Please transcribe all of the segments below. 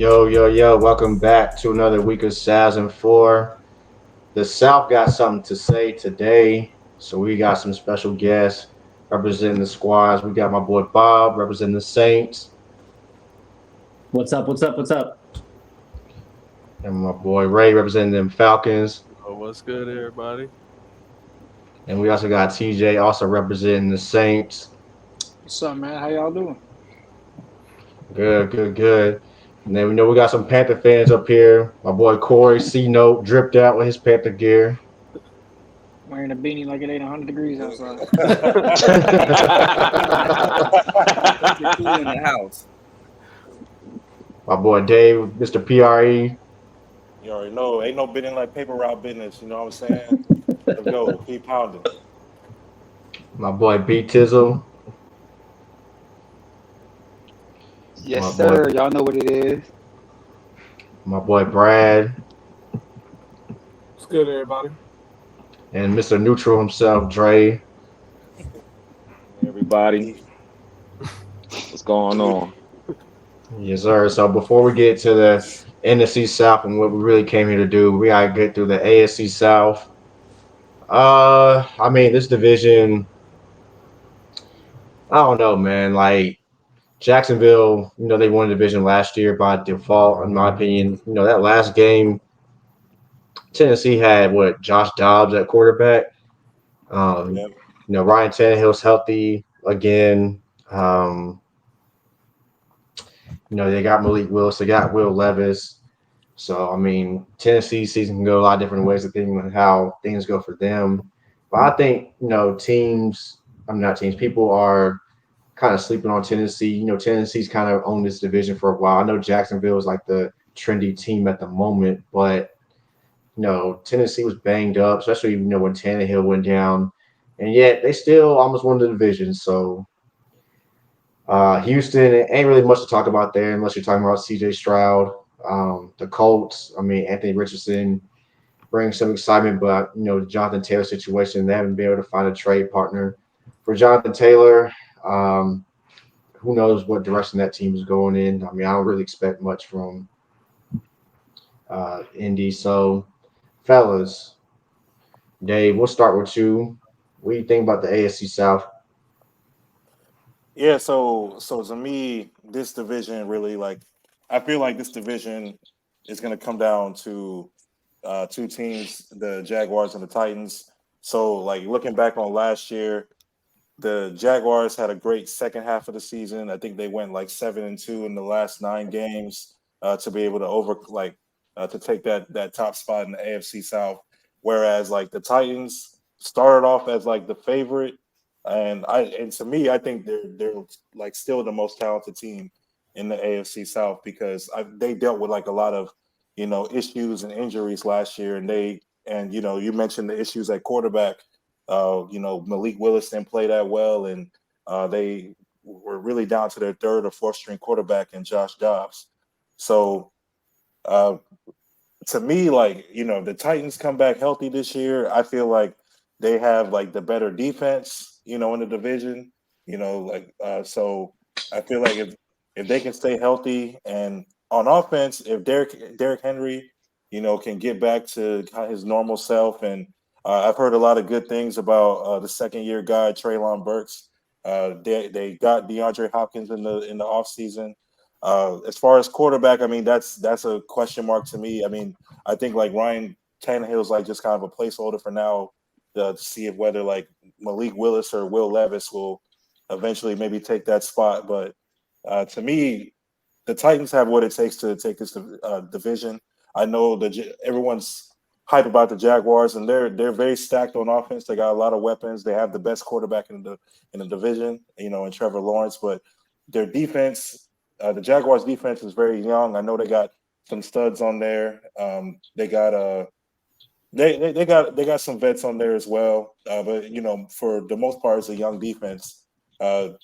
Yo, yo, yo, welcome back to another week of Saz and 4. The South got something to say today, so we got some special guests representing the squads. We got my boy Bob representing the Saints, What's up? What's up? What's up? and my boy Ray representing them Falcons. Oh, what's good, everybody? And we also got TJ also representing the Saints. What's up, man? How y'all doing? Good, good, good. And then we know we got some Panther fans up here. My boy Corey C Note dripped out with his Panther gear. Wearing a beanie like it ain't 100 degrees outside. You're cool in the house. My boy Dave, Mr. PRE. You already know, ain't no bidding like paper route business. You know what I'm saying? Let's go, keep pounding. My boy B Tizzle. Yes, My sir. boy- Y'all know what it is. My boy Brad. What's good, everybody? And Mr. Neutral himself, Dre. Everybody, what's going on? Yes, sir. So before we get to the NFC South and what we really came here to do, we gotta get through the AFC South. I mean, this division, I don't know, man. Like Jacksonville, they won the division last year by default, in my opinion. That last game, Tennessee had what Josh Dobbs at quarterback. Um, Yep. Ryan Tannehill's healthy again. Um, they got Malik Willis, they got Will Levis. So, I mean, Tennessee season can go a lot of different ways depending on how things go for them. But I think, not teams, people are kind of sleeping on Tennessee. Tennessee's kind of owned this division for a while. I know Jacksonville is like the trendy team at the moment, but, Tennessee was banged up, especially, when Tannehill went down. And yet they still almost won the division. So, Houston ain't really much to talk about there unless you're talking about CJ Stroud. The Colts, I mean, Anthony Richardson brings some excitement, but Jonathan Taylor situation, they haven't been able to find a trade partner for Jonathan Taylor. Um, who knows what direction that team is going in? I mean, I don't really expect much from Indy. So, fellas, Dave, we'll start with you. What do you think about the AFC South? Yeah, so to me, this division really I feel like this division is gonna come down to two teams, the Jaguars and the Titans. So like looking back on last year, the Jaguars had a great second half of the season. I think they went like 7-2 in the last 9 games to be able to to take that top spot in the AFC South. Whereas like the Titans started off as like the favorite, and to me, I think they're like still the most talented team in the AFC South because they dealt with like a lot of issues and injuries last year, and you mentioned the issues at quarterback. Malik Willis didn't play that well, and they were really down to their third or fourth string quarterback in Josh Dobbs. So uh, to me, the Titans come back healthy this year. I feel like they have like the better defense, in the division. So I feel like if they can stay healthy and on offense, if Derrick Henry, can get back to his normal self, and I've heard a lot of good things about the second year guy Traylon Burks. They got DeAndre Hopkins in the offseason. As far as quarterback, I mean that's a question mark to me. I mean, I think like Ryan Tannehill's like just kind of a placeholder for now to see if whether like Malik Willis or Will Levis will eventually maybe take that spot. But to me, the Titans have what it takes to take this division. I know that everyone's hype about the Jaguars, and they're very stacked on offense. They got a lot of weapons. They have the best quarterback in the division, in Trevor Lawrence. But their defense, the Jaguars' defense is very young. I know they got some studs on there. They got they got some vets on there as well. But for the most part, it's a young defense. The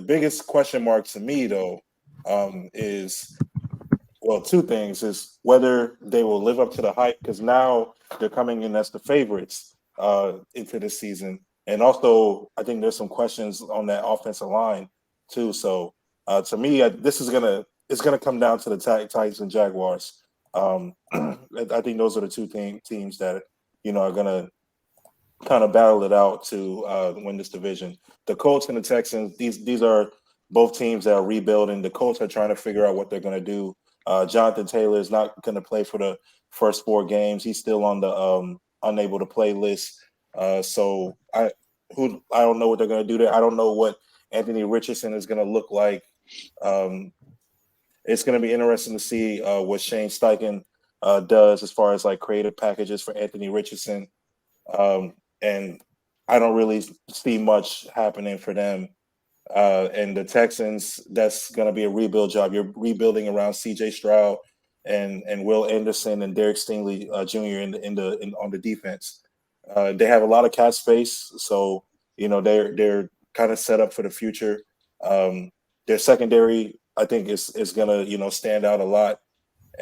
biggest question mark to me though is well, two things is whether they will live up to the hype because now they're coming in as the favorites into this season, and also I think there's some questions on that offensive line too. So to me, this is gonna it's going to come down to the Titans and Jaguars. I think those are the two teams that are going to kind of battle it out to win this division. The Colts and the Texans, these are both teams that are rebuilding. The Colts are trying to figure out what they're going to do. Jonathan Taylor is not going to play for the first 4 games. He's still on the unable to play list. So I don't know what they're going to do there. I don't know what Anthony Richardson is going to look like. It's going to be interesting to see what Shane Steichen does as far as like creative packages for Anthony Richardson. And I don't really see much happening for them. And the Texans, that's going to be a rebuild job. You're rebuilding around C.J. Stroud and Will Anderson and Derek Stingley Jr. on the defense. They have a lot of cap space, so they're kind of set up for the future. Their secondary, I think, is going to stand out a lot.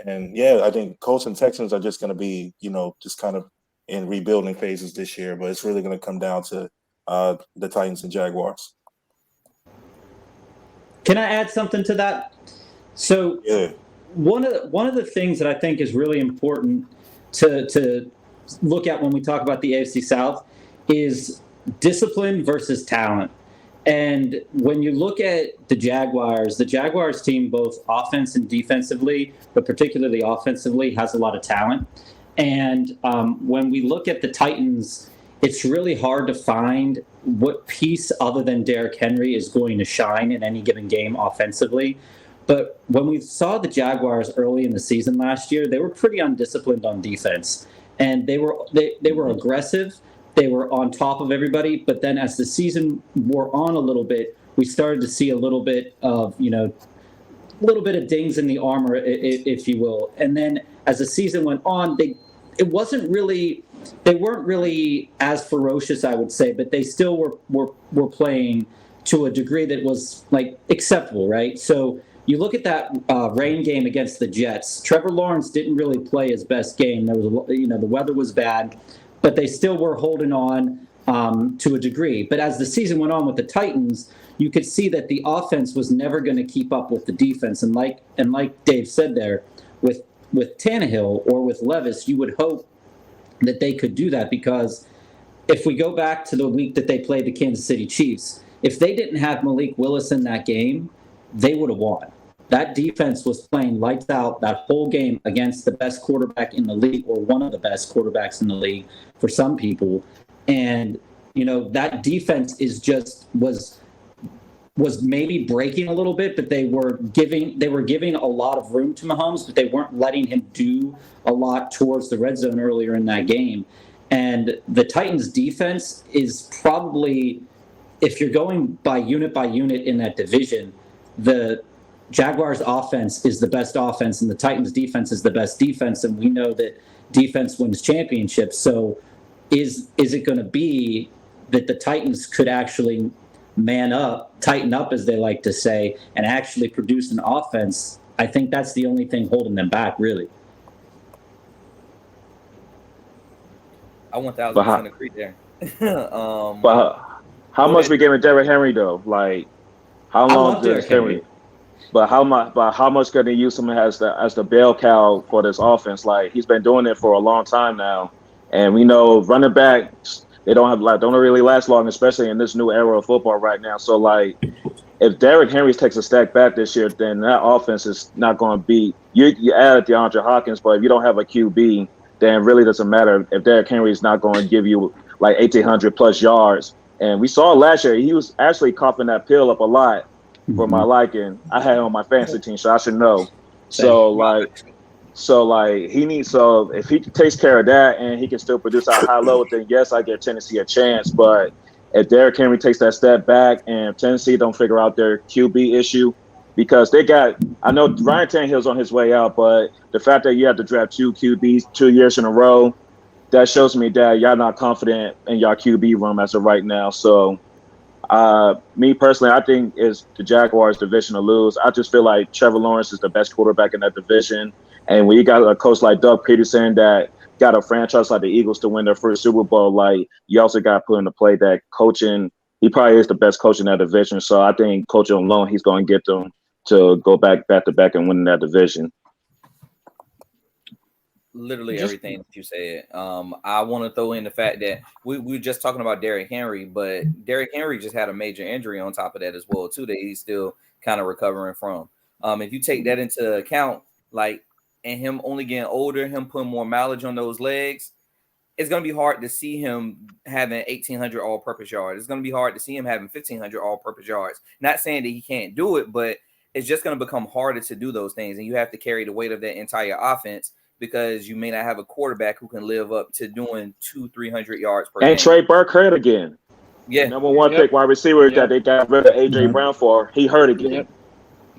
And yeah, I think Colts and Texans are just going to be just kind of in rebuilding phases this year, but it's really going to come down to the Titans and Jaguars. Can I add something to that? So Yeah. one of the things that I think is really important to look at when we talk about the AFC South is discipline versus talent. And when you look at the Jaguars team, both offense and defensively, but particularly offensively, has a lot of talent. And when we look at the Titans, it's really hard to find what piece other than Derrick Henry is going to shine in any given game offensively. But when we saw the Jaguars early in the season last year, they were pretty undisciplined on defense. And they were aggressive. They were on top of everybody. But then as the season wore on a little bit, we started to see a little bit of dings in the armor, if you will. And then as the season went on, they weren't really as ferocious, I would say, but they still were playing to a degree that was like acceptable, right? So you look at that rain game against the Jets. Trevor Lawrence didn't really play his best game. There was, the weather was bad, but they still were holding on to a degree. But as the season went on with the Titans, you could see that the offense was never going to keep up with the defense. And like Dave said there, with Tannehill or with Levis, you would hope that they could do that, because if we go back to the week that they played the Kansas City Chiefs, if they didn't have Malik Willis in that game, they would have won. That defense was playing lights out that whole game against the best quarterback in the league, or one of the best quarterbacks in the league for some people. And, that defense was maybe breaking a little bit, but they were giving a lot of room to Mahomes, but they weren't letting him do a lot towards the red zone earlier in that game. And the Titans defense is probably, if you're going by unit in that division, the Jaguars offense is the best offense and the Titans defense is the best defense. And we know that defense wins championships. So is it going to be that the Titans could actually tighten up, as they like to say, and actually produce an offense? I think that's the only thing holding them back, really. I 1,000% agree there. But how much we giving Derrick Henry though? Like, how long Derrick Henry? But how much can they use him as the bell cow for this offense? Like, he's been doing it for a long time now, and we know running backs, they don't really last long, especially in this new era of football right now. So, like, if Derrick Henry takes a step back this year, then that offense is not going to be. You add DeAndre Hopkins, but if you don't have a QB, then it really doesn't matter if Derrick Henry is not going to give you like 1,800 plus yards. And we saw last year he was actually coughing that pill up a lot for my liking. I had him on my fantasy team, so I should know. So if he takes care of that and he can still produce at high level, then yes, I give Tennessee a chance. But if Derrick Henry takes that step back and Tennessee don't figure out their QB issue, because I know Ryan Tannehill's on his way out, but the fact that you have to draft 2 QBs 2 years in a row, that shows me that y'all not confident in y'all QB room as of right now. So me personally, I think it's the Jaguars' division to lose. I just feel like Trevor Lawrence is the best quarterback in that division. And when you got a coach like Doug Peterson that got a franchise like the Eagles to win their first Super Bowl, like, you also got to put into play that coaching. He probably is the best coach in that division. So I think coaching alone, he's going to get them to go back to back and win that division. Literally everything that you said. I want to throw in the fact that we were just talking about Derrick Henry, but Derrick Henry just had a major injury on top of that as well, too, that he's still kind of recovering from. If you take that into account, like, and him only getting older, him putting more mileage on those legs, it's going to be hard to see him having 1,800 all-purpose yards. It's going to be hard to see him having 1,500 all-purpose yards. Not saying that he can't do it, but it's just going to become harder to do those things, and you have to carry the weight of that entire offense because you may not have a quarterback who can live up to doing 200-300 yards per game. And Trey Burke hurt again. Yeah. Number one pick wide receiver that they got rid of A.J. Brown for. He hurt again.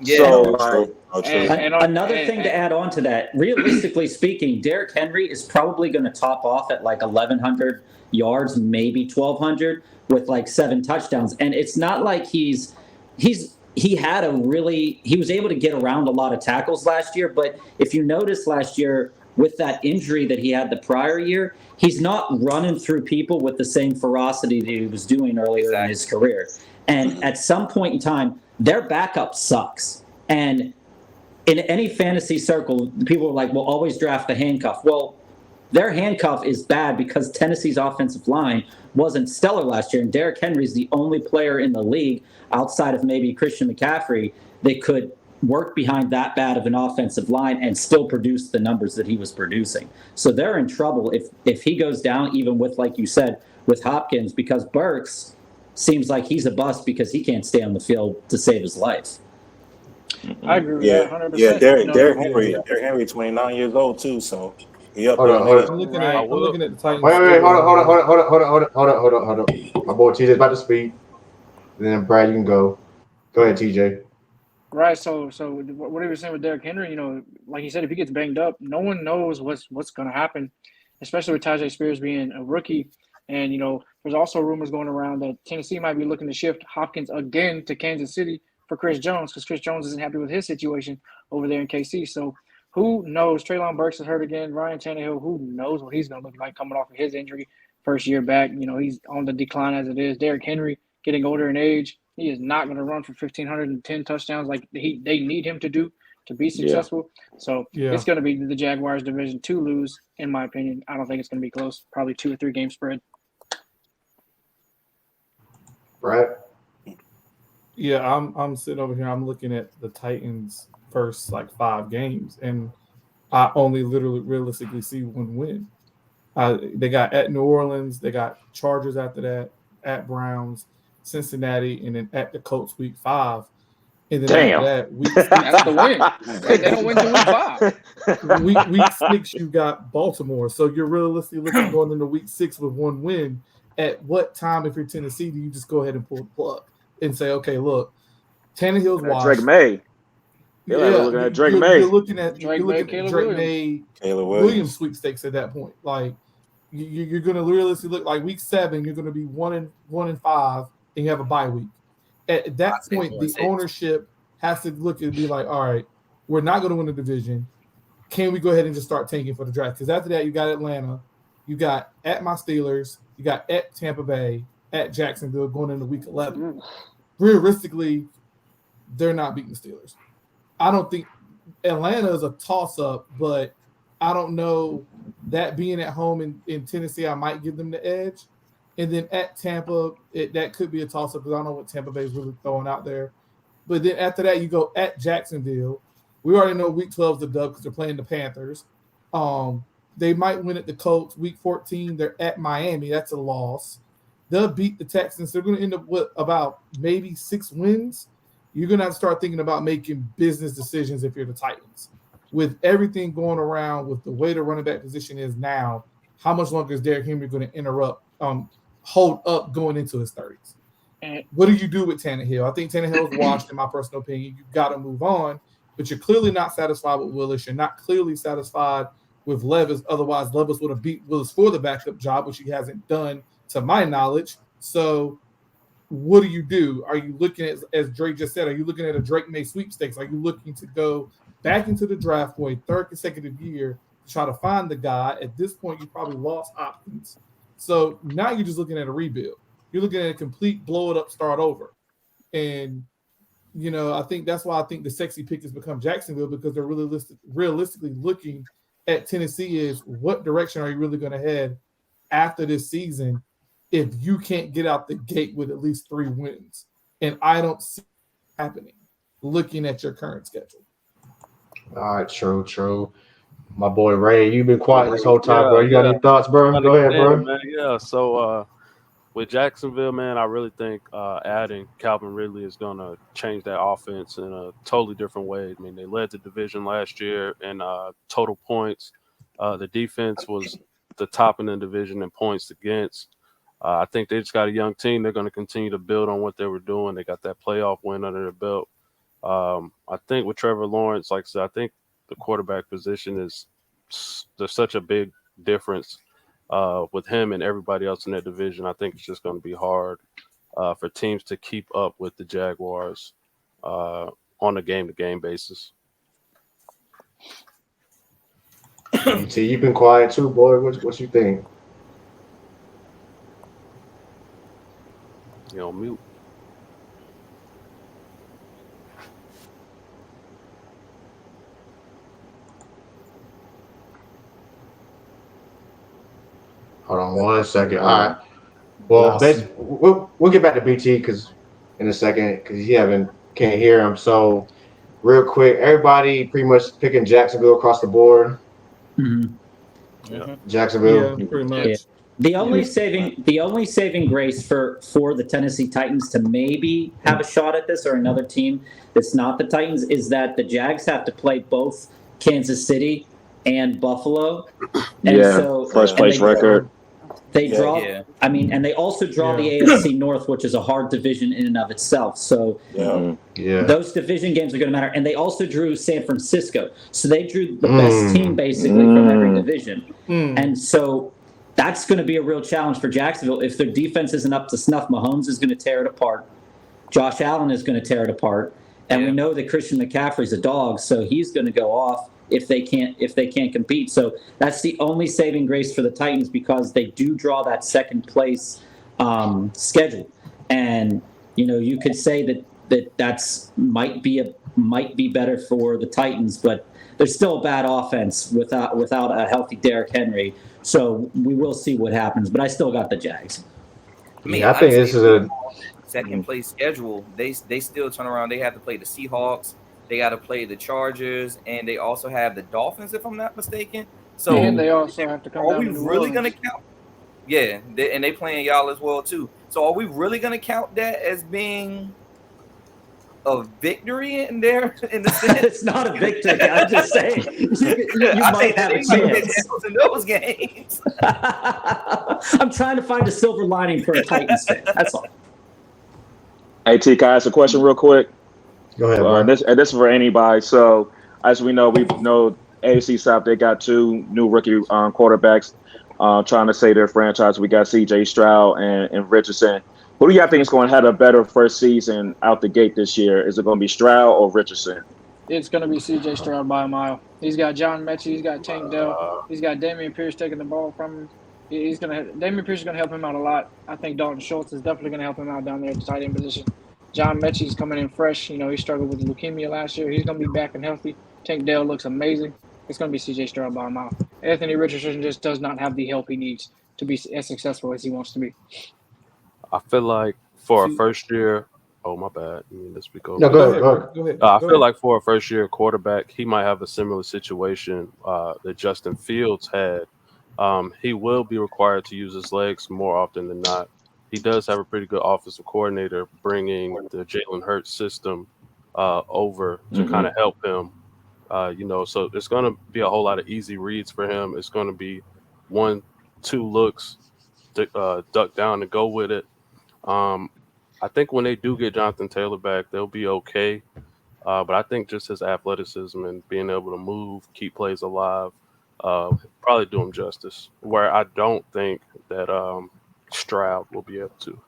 Yeah. So, another thing to add on to that, realistically speaking, Derrick Henry is probably going to top off at like 1,100 yards, maybe 1,200 with like 7 touchdowns. And it's not like he was able to get around a lot of tackles last year. But if you notice last year with that injury that he had the prior year, he's not running through people with the same ferocity that he was doing earlier in his career. And at some point in time, their backup sucks. And in any fantasy circle, people are like, well, always draft the handcuff. Well, their handcuff is bad because Tennessee's offensive line wasn't stellar last year. And Derrick Henry's the only player in the league outside of maybe Christian McCaffrey that could work behind that bad of an offensive line and still produce the numbers that he was producing. So they're in trouble if he goes down, even with, like you said, with Hopkins, because Burks seems like he's a bust because he can't stay on the field to save his life. I agree with that 100%. Yeah, Derrick Henry, 29 years old too, so he up there. I'm looking at the Titans. Wait, hold on. My boy TJ's about to speak. And then Brad, you can go. Go ahead, TJ. Right. So what he was saying with Derrick Henry, like he said, if he gets banged up, no one knows what's going to happen, especially with Tyjae Spears being a rookie. And, there's also rumors going around that Tennessee might be looking to shift Hopkins again to Kansas City for Chris Jones because Chris Jones isn't happy with his situation over there in KC. So who knows? Treylon Burks is hurt again. Ryan Tannehill, who knows what he's going to look like coming off of his injury first year back. He's on the decline as it is. Derrick Henry getting older in age. He is not going to run for 1,510 touchdowns like they need him to do to be successful. So it's going to be the Jaguars division to lose, in my opinion. I don't think it's going to be close. Probably 2 or 3 game spread. Right. Yeah, I'm sitting over here. I'm looking at the Titans' first 5 games, and I only realistically see one win. They got at New Orleans, they got Chargers after that, at Browns, Cincinnati, and then at the Colts week 5. And then after that, week 6, that's the win. They don't win to week 5. Week 6, you got Baltimore. So you're realistically looking going into week 6 with one win. At what time, if you're Tennessee, do you just go ahead and pull the plug and say, okay, look, Tannehill's washed. Drake May. Looking at Drake May. You're looking at Drake May, Caleb Williams sweepstakes at that point. Like you're going to realistically look like week 7, you're going to be 1-5, and you have a bye week. At that point, the ownership has to look and be like, all right, we're not going to win the division. Can we go ahead and just start tanking for the draft? Because after that, you got Atlanta, you got at my Steelers, you got at Tampa Bay, at Jacksonville going into week 11. Realistically, they're not beating the Steelers. I don't think Atlanta is a toss-up, but I don't know that being at home in Tennessee, I might give them the edge. And then at Tampa, that could be a toss-up because I don't know what Tampa Bay is really throwing out there. But then after that, you go at Jacksonville. We already know week 12 is the dub because they're playing the Panthers. They might win at the Colts. Week 14, they're at Miami. That's a loss. They'll beat the Texans. They're going to end up with about maybe 6 wins. You're going to have to start thinking about making business decisions if you're the Titans. With everything going around, with the way the running back position is now, how much longer is Derrick Henry going to hold up going into his 30s? And what do you do with Tannehill? I think Tannehill's washed, in my personal opinion. You've got to move on, but you're clearly not satisfied with Willis. You're not clearly satisfied with Levis. Otherwise, Levis would have beat Willis for the backup job, which he hasn't done to my knowledge. So what do? Are you looking at, as Drake just said, are you looking at a Drake May sweepstakes? Are you looking to go back into the draft for a 3rd consecutive year to try to find the guy? At this point, you probably lost options. So now you're just looking at a rebuild. You're looking at a complete blow it up, start over. And I think that's why I think the sexy pick has become Jacksonville, because they're realistically looking at Tennessee is what direction are you really going to head after this season if you can't get out the gate with at least 3 wins. And I don't see it happening looking at your current schedule. All right, true. My boy Ray, you've been quiet this whole time, bro. You got any thoughts, bro? Go ahead, bro. Man. Yeah, so with Jacksonville, man, I really think adding Calvin Ridley is going to change that offense in a totally different way. I mean, they led the division last year in total points. The defense was the top in the division in points against. I think they just got a young team. They're going to continue to build on what they were doing. They got that playoff win under their belt. I think with Trevor Lawrence, like I said, I think the quarterback position there's such a big difference with him and everybody else in that division. I think it's just going to be hard for teams to keep up with the Jaguars on a game-to-game basis. T, you've been quiet too, boy. What you think? You know, mute. Hold on 1 second. All right. Well, we'll get back to BT in a second because can't hear him. So, real quick, everybody pretty much picking Jacksonville across the board. Mm-hmm. Yeah. Jacksonville. Yeah, pretty much. Yeah. The only saving grace for the Tennessee Titans to maybe have a shot at this, or another team that's not the Titans, is that the Jags have to play both Kansas City and Buffalo. And first place record. They draw. Yeah. I mean, and they also draw the AFC North, which is a hard division in and of itself. So those division games are going to matter. And they also drew San Francisco, so they drew the best team basically from every division. And so that's going to be a real challenge for Jacksonville. If their defense isn't up to snuff, Mahomes is going to tear it apart. Josh Allen is going to tear it apart. And we know that Christian McCaffrey's a dog, so he's going to go off if they can't compete. So that's the only saving grace for the Titans, because they do draw that second place schedule. And you could say that's might be better for the Titans, but there's still a bad offense without a healthy Derrick Henry. So we will see what happens, but I still got the Jags. I think this is a second place schedule. They still turn around. They have to play the Seahawks. They got to play the Chargers, and they also have the Dolphins, if I'm not mistaken. So and they also have to come down. Are we really going to count? Yeah, and they playing y'all as well too. So are we really going to count that as being a victory in there? In the sense? It's not a victory. I'm just saying you might have a chance in those games. I'm trying to find a silver lining for a Titans fan. That's all. Hey, T, can I ask a question real quick? Go ahead. This is for anybody. So, as we know AFC South, they got 2 new rookie quarterbacks trying to save their franchise. We got C.J. Stroud and Richardson. Who do y'all think is going to have a better first season out the gate this year? Is it going to be Stroud or Richardson? It's going to be C.J. Stroud by a mile. He's got John Mechie. He's got Tank Dell. He's got Dameon Pierce taking the ball from him. Dameon Pierce is going to help him out a lot. I think Dalton Schultz is definitely going to help him out down there at the tight end position. John Mechie's coming in fresh. He struggled with leukemia last year. He's going to be back and healthy. Tank Dell looks amazing. It's going to be C.J. Stroud by a mile. Anthony Richardson just does not have the help he needs to be as successful as he wants to be. I feel like for a first year, oh my bad. Let's be going. No, go ahead. I feel like for a first year quarterback, he might have a similar situation that Justin Fields had. He will be required to use his legs more often than not. He does have a pretty good offensive coordinator bringing the Jalen Hurts system over to kind of help him. So it's going to be a whole lot of easy reads for him. It's going to be 1-2 looks, duck down and go with it. I think when they do get Jonathan Taylor back, they'll be okay. But I think just his athleticism and being able to move, keep plays alive, probably do him justice. Where I don't think that Stroud will be able to.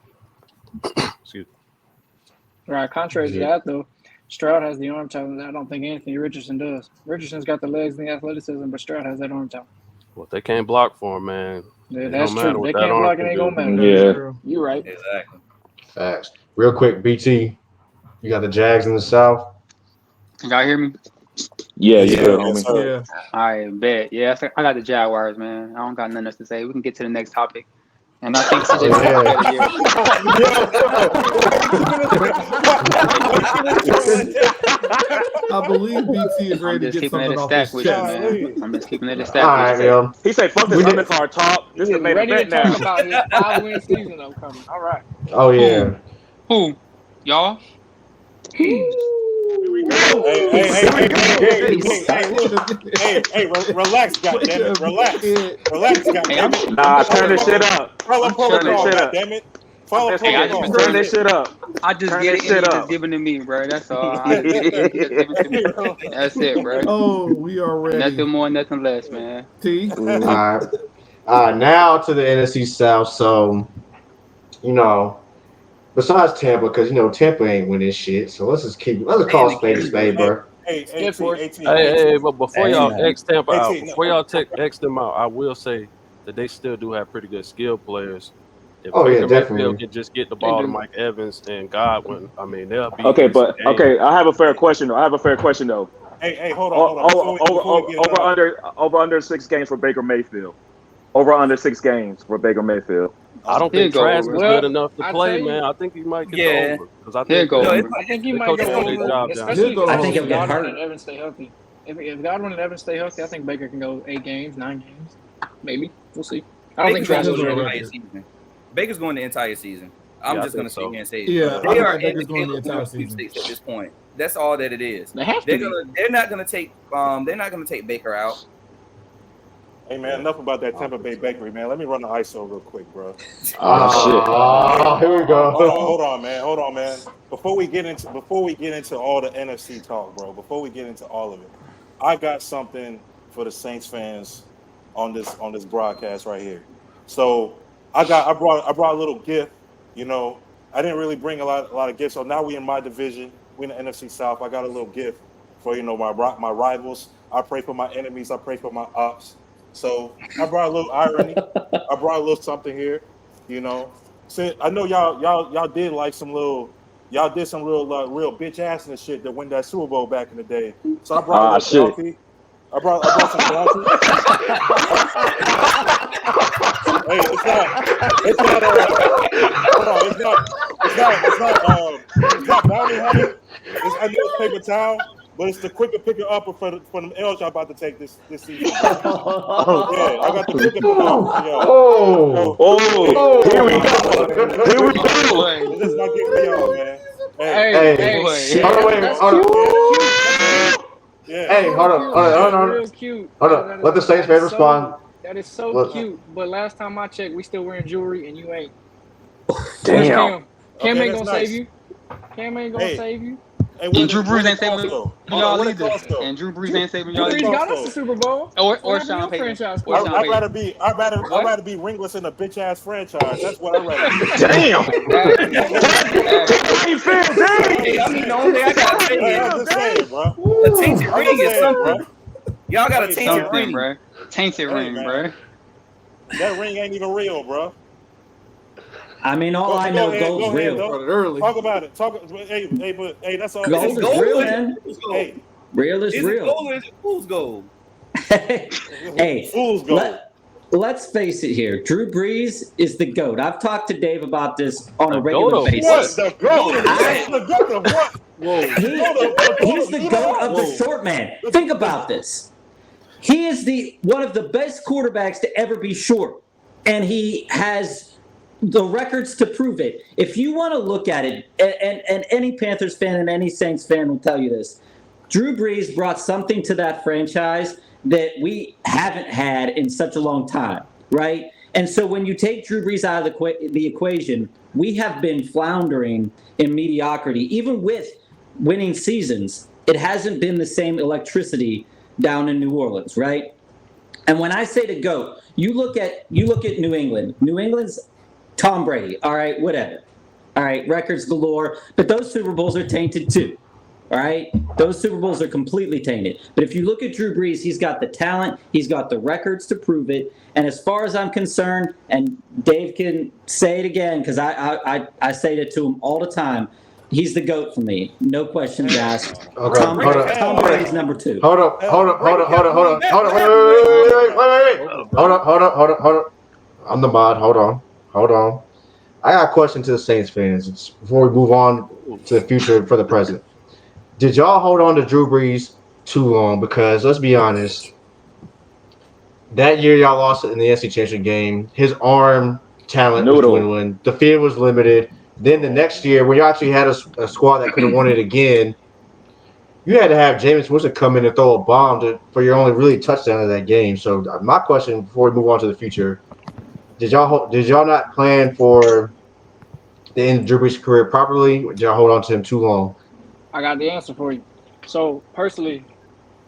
Excuse me. Right. Contrary to that, though, Stroud has the arm talent that I don't think Anthony Richardson does. Richardson's got the legs and the athleticism, but Stroud has that arm talent. Well, they can't block for him, man. Yeah, that's true. They can't block, it ain't gonna matter. Yeah. You're right. Exactly. Facts. Real quick, BT. You got the Jags in the South. Can y'all hear me? Yeah, you Yeah, good, yes, homie. sir. Yeah. All right, bet. Yeah, I got the Jaguars, man. I don't got nothing else to say. We can get to the next topic. And I think CJ might have a better year. I believe BT is I'm ready to just get keeping it something a off stack his with you, chest. man. I'm just keeping it a All stack right, with you. yo. He said, "Fuck this We did- undercard talk. This is He's main ready to event talk now." about his 5-win season upcoming. All right. Oh yeah. Who? Y'all? Hey, relax, goddammit. Relax, goddammit. Nah, turn this shit up. Follow I'm turning protocol, shit up. goddammit. Follow Hey, I protocol. just Turn this shit up. I just Turn get this it shit and you up. just give it to me, bro. That's all. I just give it to me. That's it, bro. Oh, we are ready. Nothing more, nothing less, man. T. All right. Now to the NFC South. So, besides Tampa, because Tampa ain't winning shit. So let's call a spade a spade, bro. Hey, but before y'all X Tampa out, AT, before y'all X them out, I will say that they still do have pretty good skill players. If Oh, yeah, Baker definitely. Mayfield can just get the ball to Mike Evans and Godwin, I mean, they'll be Okay, in some but games. okay, I have a fair question though. Hey, hold on. Over under 6 games for Baker Mayfield. Over under 6 games for Baker Mayfield. I don't He'll think go Trask over. is Well, good enough to I play, tell you- man. I think he might get Yeah. the over because I He'll think go they- over. I think he they might coach go a good over, job down especially He'll go if over. think he'll get Godwin hurt. and Evans stay healthy. If Godwin and Evans stay healthy, I think Baker can go 8 games, 9 games, maybe. We'll see. I don't think Baker's Trask going will the go entire over. season. Baker's going the entire season. I'm Yeah, I just going to think sit so. here and say Yeah, they I are think in Baker's the going the Caleb entire Warren season. sweepstakes at this point. That's all that it is. They have to be. They're not gonna take Baker out. Hey man, enough about that Tampa Bay Bakery, man. Let me run the ISO real quick, bro. Oh, here we go. Hold on, man. Before we get into all the NFC talk, bro. Before we get into all of it, I got something for the Saints fans on this broadcast right here. So I brought a little gift. I didn't really bring a lot of gifts. So now we in my division. We in the NFC South. I got a little gift for my rivals. I pray for my enemies. I pray for my ops. So I brought a little irony. I brought a little something here. So I know y'all did like some little. Y'all did some real bitch ass and shit that win that Super Bowl back in the day. So I brought a little bounty. I brought some bounty. Hey, it's not bounty hunting. I know it's paper towel, but it's the quicker picker upper for them L's y'all about to take this season. Yeah, I got the quicker picker upper for y'all. Here we go. This is my gift for y'all, man. Hey, hold on. Yeah. Hey, hold on. Real cute. Hold on. Let the Saints fans respond. That is so cute. But last time I checked, we still wearing jewelry and you ain't. Damn. Cam Okay, ain't gonna that's nice. save you. Cam ain't gonna save you. Hey, And Drew Brees ain't saving y'all y'all either. And Drew Brees ain't saving y'all Drew Brees either. got us the Super Bowl. Or Sean Payton. I'd rather be ringless in a bitch ass franchise. That's what I'd rather be. Damn. Hey, I mean, the only thing I gotta say Hey, is I'm just saying, bro. a tainted I'm ring just is saying, something. bro. Y'all got a tainted Something, ring, bro. Tainted ring, man. bro. That ring ain't even real, bro. I mean, all I know, gold's real. Early. Talk about it. Hey, that's all. Gold is real, man. Hey, Real is Is it real. gold or is it fool's gold? Hey, fool's gold. let's face it here. Drew Brees is the GOAT. I've talked to Dave about this on a The regular GOAT of basis. The goat of what? He's the GOAT of the short man. Think about this. He is one of the best quarterbacks to ever be short, and he has the records to prove it. If you want to look at it, and any Panthers fan and any Saints fan will tell you this, Drew Brees brought something to that franchise that we haven't had in such a long time, right? And so when you take Drew Brees out of the equation, we have been floundering in mediocrity. Even with winning seasons, it hasn't been the same electricity down in New Orleans, right? And when I say the GOAT, you look at New England. New England's Tom Brady, all right, whatever. All right, records galore, but those Super Bowls are tainted too. All right? Those Super Bowls are completely tainted. But if you look at Drew Brees, he's got the talent, he's got the records to prove it. And as far as I'm concerned, and Dave can say it again because I say it to him all the time, He's the GOAT for me. No questions asked. Okay, Tom hold up. Brady's number 2. Hold up. Wait. Hold up. I'm the mod. Hold on. I got a question to the Saints fans before we move on to the future for the present. Did y'all hold on to Drew Brees too long? Because let's be honest, that year y'all lost it in the NFC Championship game. His arm talent was dwindling. The field was limited. Then the next year, when you actually had a squad that could have won it again, you had to have Jameis Winston come in and throw a bomb for your only really touchdown of that game. So my question before we move on to the future, did y'all not plan for the end of Drew Brees' career properly? Or did y'all hold on to him too long? I got the answer for you. So personally,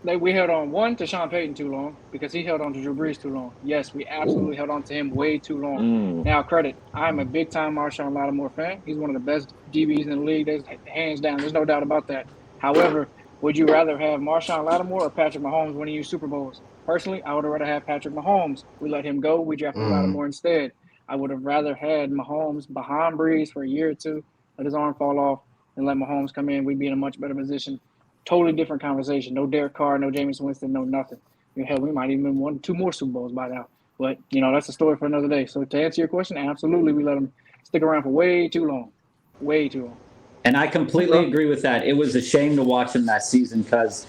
we held on to Sean Payton too long because he held on to Drew Brees too long. Yes, we absolutely held on to him way too long. Now, credit, I'm a big time Marshawn Lattimore fan. He's one of the best DBs in the league. There's hands down. There's no doubt about that. However, would you rather have Marshawn Lattimore or Patrick Mahomes winning you Super Bowls? Personally, I would have rather have Patrick Mahomes. We let him go. We drafted Lattimore instead. I would have rather had Mahomes behind Brees for a year or two, let his arm fall off, and let Mahomes come in. We'd be in a much better position. Totally different conversation. No Derek Carr, no Jameis Winston, no nothing. Hell, we might even win 2 more Super Bowls by now. But, that's a story for another day. So to answer your question, absolutely, we let him stick around for way too long. Way too long. And I completely agree with that. It was a shame to watch him that season because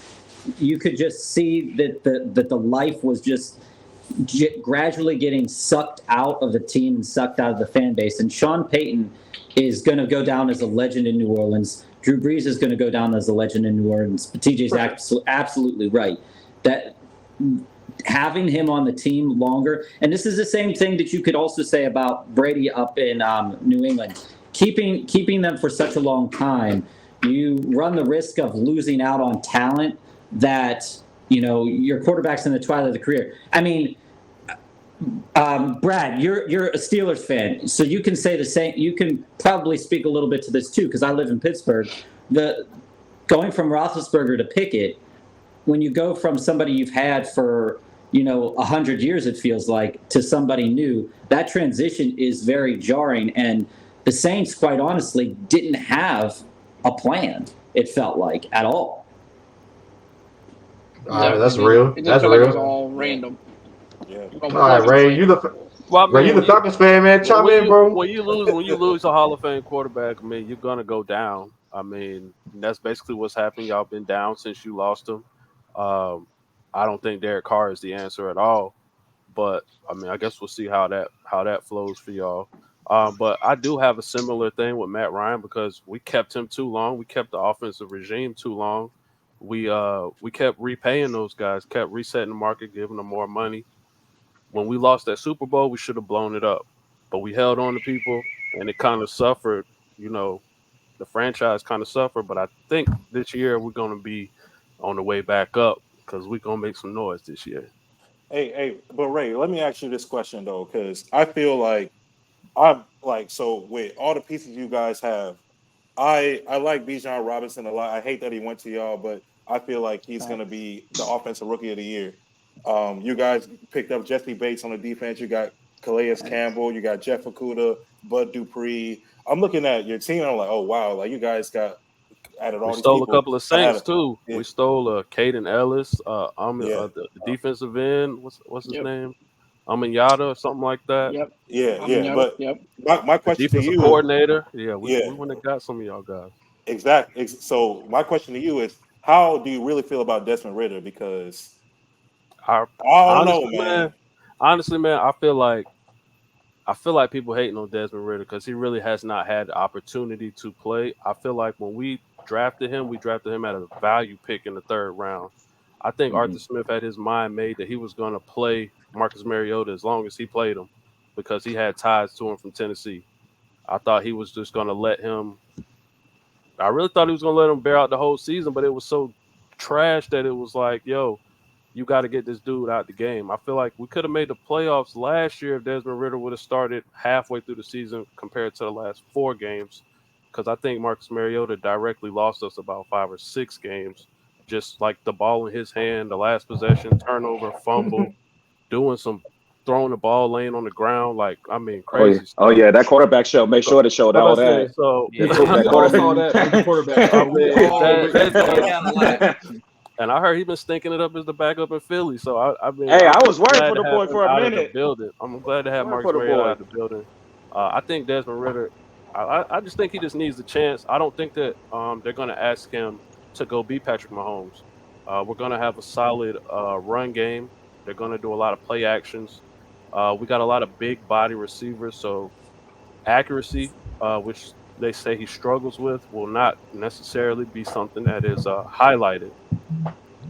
you could just see that the life was just gradually getting sucked out of the team and sucked out of the fan base. And Sean Payton is going to go down as a legend in New Orleans. Drew Brees is going to go down as a legend in New Orleans. But TJ's absolutely right. That having him on the team longer, and this is the same thing that you could also say about Brady up in New England. Keeping them for such a long time, you run the risk of losing out on talent that, your quarterback's in the twilight of the career. I mean, Brad, you're a Steelers fan, so you can say the same. You can probably speak a little bit to this too, because I live in Pittsburgh. Going from Roethlisberger to Pickett, when you go from somebody you've had for 100 years, it feels like, to somebody new, that transition is very jarring. And the Saints, quite honestly, didn't have a plan. It felt like at all. That's real. That's real. Like it was all random. Yeah. All right, Ray, you the Falcons fan, man. Chime in, bro. When you lose a Hall of Fame quarterback, I mean, you're gonna go down. I mean, that's basically what's happened. Y'all been down since you lost him. I don't think Derek Carr is the answer at all. But I mean, I guess we'll see how that flows for y'all. But I do have a similar thing with Matt Ryan because we kept him too long. We kept the offensive regime too long. We kept repaying those guys, kept resetting the market, giving them more money. When we lost that Super Bowl, we should have blown it up. But we held on to people, and it kind of suffered. The franchise kind of suffered. But I think this year we're going to be on the way back up because we're going to make some noise this year. Hey, but Ray, let me ask you this question, though, because I feel like so with all the pieces you guys have, I like Bijan Robinson a lot. I hate that he went to y'all, but I feel like he's going to be the offensive rookie of the year. You guys picked up Jesse Bates on the defense. You got Calais Campbell. You got Jeff Okudah, Bud Dupree. I'm looking at your team, and I'm like, oh, wow. Like, you guys got added all these people. We stole a couple of Saints, too. Yeah. We stole Caden Ellis, the defensive end. What's his name? Yada or something like that. Yep. Yeah. But my question to you, coordinator. Yeah, we went and got some of y'all guys. Exactly. So my question to you is, how do you really feel about Desmond Ridder? Because I don't know, man. Honestly, man, I feel like people hating on Desmond Ridder because he really has not had the opportunity to play. I feel like when we drafted him at a value pick in the 3rd round. I think Arthur Smith had his mind made that he was going to play Marcus Mariota as long as he played him because he had ties to him from Tennessee. I thought he was just going to let him – I really thought he was going to let him bear out the whole season, but it was so trash that it was like, yo, you got to get this dude out the game. I feel like we could have made the playoffs last year if Desmond Ridder would have started halfway through the season compared to the last 4 games because I think Marcus Mariota directly lost us about 5 or 6 games. Just like the ball in his hand, the last possession, turnover, fumble, doing some throwing the ball, laying on the ground, like I mean, Oh yeah, crazy stuff. that quarterback show. Make sure to show I'm all about to say, that. So Yeah. we all saw that with the quarterback. I mean, We all that- witnessed Slow that. down a lot. and I heard he's been stinking it up as the backup in Philly. So I mean, Hey, I'm I was worried glad for the to boy have him for a out of the minute. building. I'm glad to have Worried Marcus for the Mariota boy. out of the building. I think Desmond Ridder. I just think he just needs the chance. I don't think that they're going to ask him to go be Patrick Mahomes. We're going to have a solid run game. They're going to do a lot of play actions. We got a lot of big body receivers, so accuracy, which they say he struggles with, will not necessarily be something that is highlighted.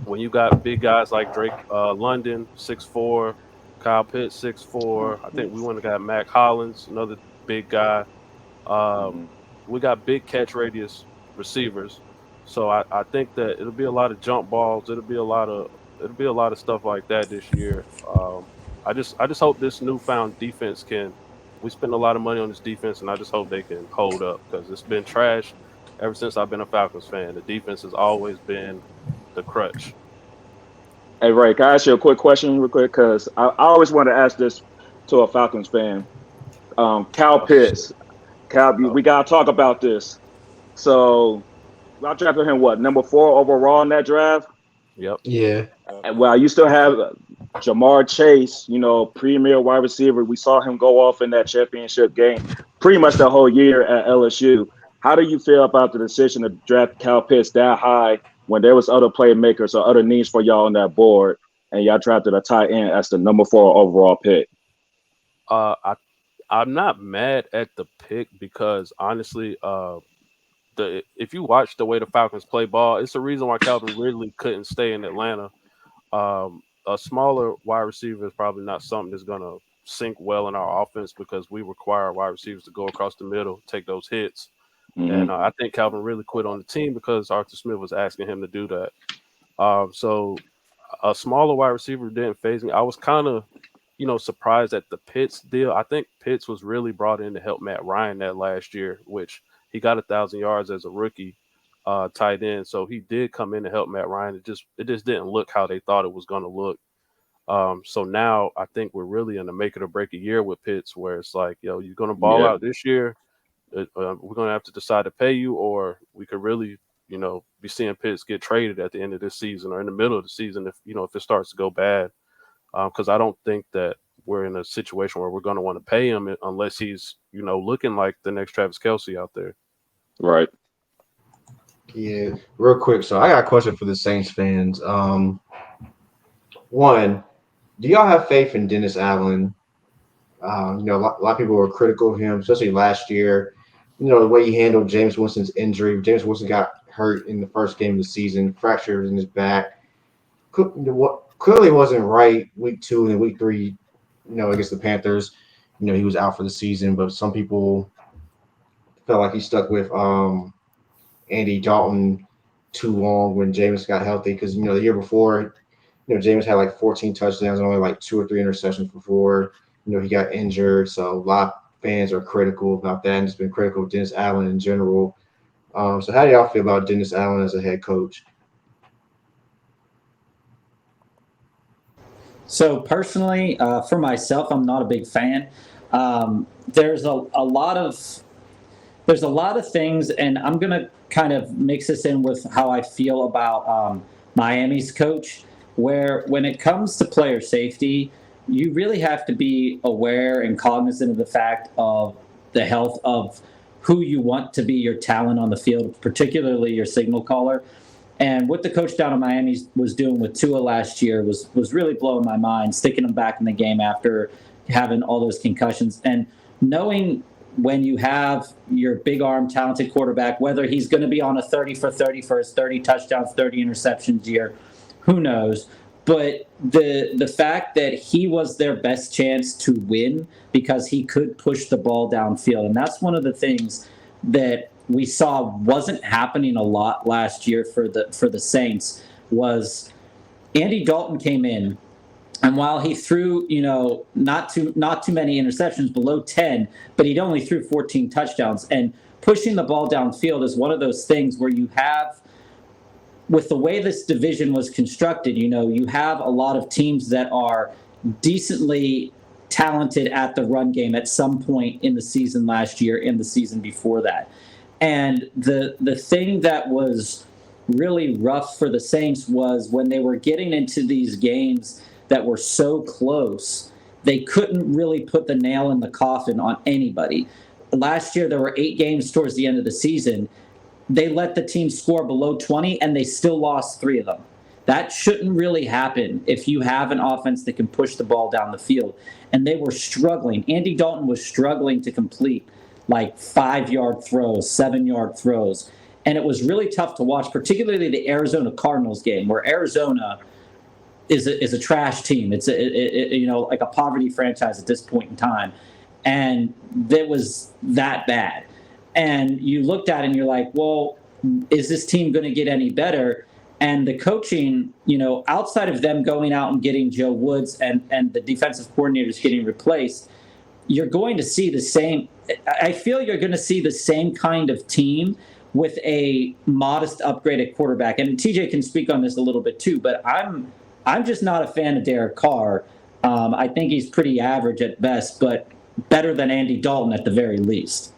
When you got big guys like Drake London, 6'4", Kyle Pitts, 6'4", I think we went and got Mac Hollins, another big guy. We got big catch radius receivers, so I think that it'll be a lot of jump balls. It'll be a lot of stuff like that this year. I just hope this newfound defense can. We spend a lot of money on this defense, and I just hope they can hold up because it's been trash ever since I've been a Falcons fan. The defense has always been the crutch. Hey Ray, can I ask you a quick question real quick? Because I always want to ask this to a Falcons fan. Cal Pitts. We gotta talk about this. So I drafted him number 4 overall in that draft. Yep. Yeah. And well, you still have Jamar Chase, premier wide receiver. We saw him go off in that championship game pretty much the whole year at LSU. How do you feel about the decision to draft Cal Pitts that high when there was other playmakers or other needs for y'all on that board, and y'all drafted a tight end as the number 4 overall pick? I'm not mad at the pick because honestly, if you watch the way the Falcons play ball, it's the reason why Calvin Ridley couldn't stay in Atlanta. A smaller wide receiver is probably not something that's going to sync well in our offense because we require wide receivers to go across the middle, take those hits. Mm-hmm. And I think Calvin Ridley quit on the team because Arthur Smith was asking him to do that. So a smaller wide receiver didn't faze me. I was kind of, surprised at the Pitts deal. I think Pitts was really brought in to help Matt Ryan that last year, which he got 1,000 yards as a rookie tight end. So he did come in to help Matt Ryan. It just didn't look how they thought it was going to look. So now I think we're really in a make it or break a year with Pitts, where it's like, you're going to ball out this year. We're going to have to decide to pay you, or we could really, be seeing Pitts get traded at the end of this season or in the middle of the season if it starts to go bad. Because I don't think that we're in a situation where we're going to want to pay him unless he's, looking like the next Travis Kelce out there. Right. Yeah, real quick. So I got a question for the Saints fans. One, do y'all have faith in Dennis Allen? A lot of people were critical of him, especially last year. The way he handled James Winston's injury. James Winston got hurt in the first game of the season, fractured in his back. Clearly wasn't right week 2 and week 3, against the Panthers. He was out for the season, but some people felt like he stuck with Andy Dalton too long when James got healthy because, the year before, James had like 14 touchdowns and only like 2 or 3 interceptions before, he got injured. So a lot of fans are critical about that and just been critical of Dennis Allen in general. So how do y'all feel about Dennis Allen as a head coach? So personally, for myself, I'm not a big fan. There's a lot of things, and I'm gonna kind of mix this in with how I feel about Miami's coach. Where when it comes to player safety, you really have to be aware and cognizant of the fact of the health of who you want to be your talent on the field, particularly your signal caller. And what the coach down in Miami was doing with Tua last year was really blowing my mind, sticking him back in the game after having all those concussions. And knowing when you have your big arm, talented quarterback, whether he's going to be on a 30 for 30 for his 30 touchdowns, 30 interceptions year, who knows? But the fact that he was their best chance to win because he could push the ball downfield. And that's one of the things that we saw wasn't happening a lot last year for the Saints was Andy Dalton came in, and while he threw, not too many interceptions, below 10, but he'd only threw 14 touchdowns. And pushing the ball downfield is one of those things where you have, with the way this division was constructed, you have a lot of teams that are decently talented at the run game at some point in the season last year and the season before that. And the thing that was really rough for the Saints was when they were getting into these games that were so close, they couldn't really put the nail in the coffin on anybody. Last year, there were 8 games towards the end of the season. They let the team score below 20, and they still lost 3 of them. That shouldn't really happen if you have an offense that can push the ball down the field. And they were struggling. Andy Dalton was struggling to complete like 5-yard throws, 7-yard throws. And it was really tough to watch, particularly the Arizona Cardinals game, where Arizona is a trash team. It's like a poverty franchise at this point in time. And it was that bad. And you looked at it and you're like, well, is this team going to get any better? And the coaching, outside of them going out and getting Joe Woods and the defensive coordinators getting replaced, you're going to see the same. I feel you're going to see the same kind of team with a modest upgrade at quarterback. And TJ can speak on this a little bit too, but I'm just not a fan of Derek Carr. I think he's pretty average at best, but better than Andy Dalton at the very least.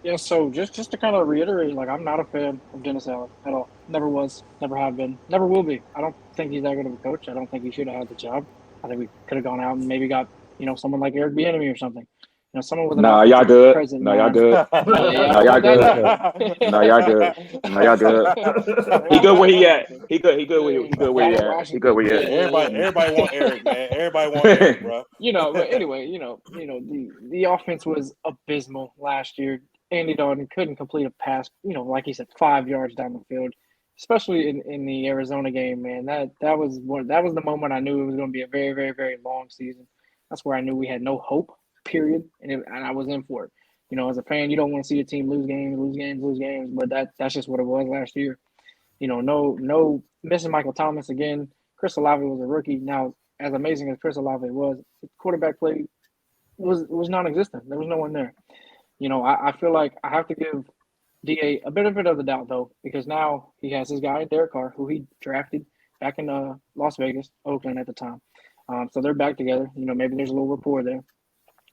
Yeah, so just to kind of reiterate, like, I'm not a fan of Dennis Allen at all. Never was, never have been, never will be. I don't think he's that good of a coach. I don't think he should have had the job. I think we could have gone out and maybe got, someone like Eric Bieniemy or something. Someone with an y'all good. present No, y'all mind. good. Yeah, No, y'all good. No, y'all good. No, y'all good. He good where he at. He good where he at. He good where he at. Everybody want Eric, man. Everybody want Eric, bro. But anyway, the offense was abysmal last year. Andy Dalton couldn't complete a pass, like he said, 5 yards down the field, especially in the Arizona game, man. That was the moment I knew it was going to be a very, very, very long season. That's where I knew we had no hope, period, and I was in for it. As a fan, you don't want to see your team lose games, but that's just what it was last year. No missing Michael Thomas again. Chris Olave was a rookie. Now, as amazing as Chris Olave was, the quarterback play was non-existent. There was no one there. I feel like I have to give DA a benefit of the doubt, though, because now he has his guy, Derek Carr, who he drafted back in Las Vegas, Oakland at the time. So they're back together. Maybe there's a little rapport there.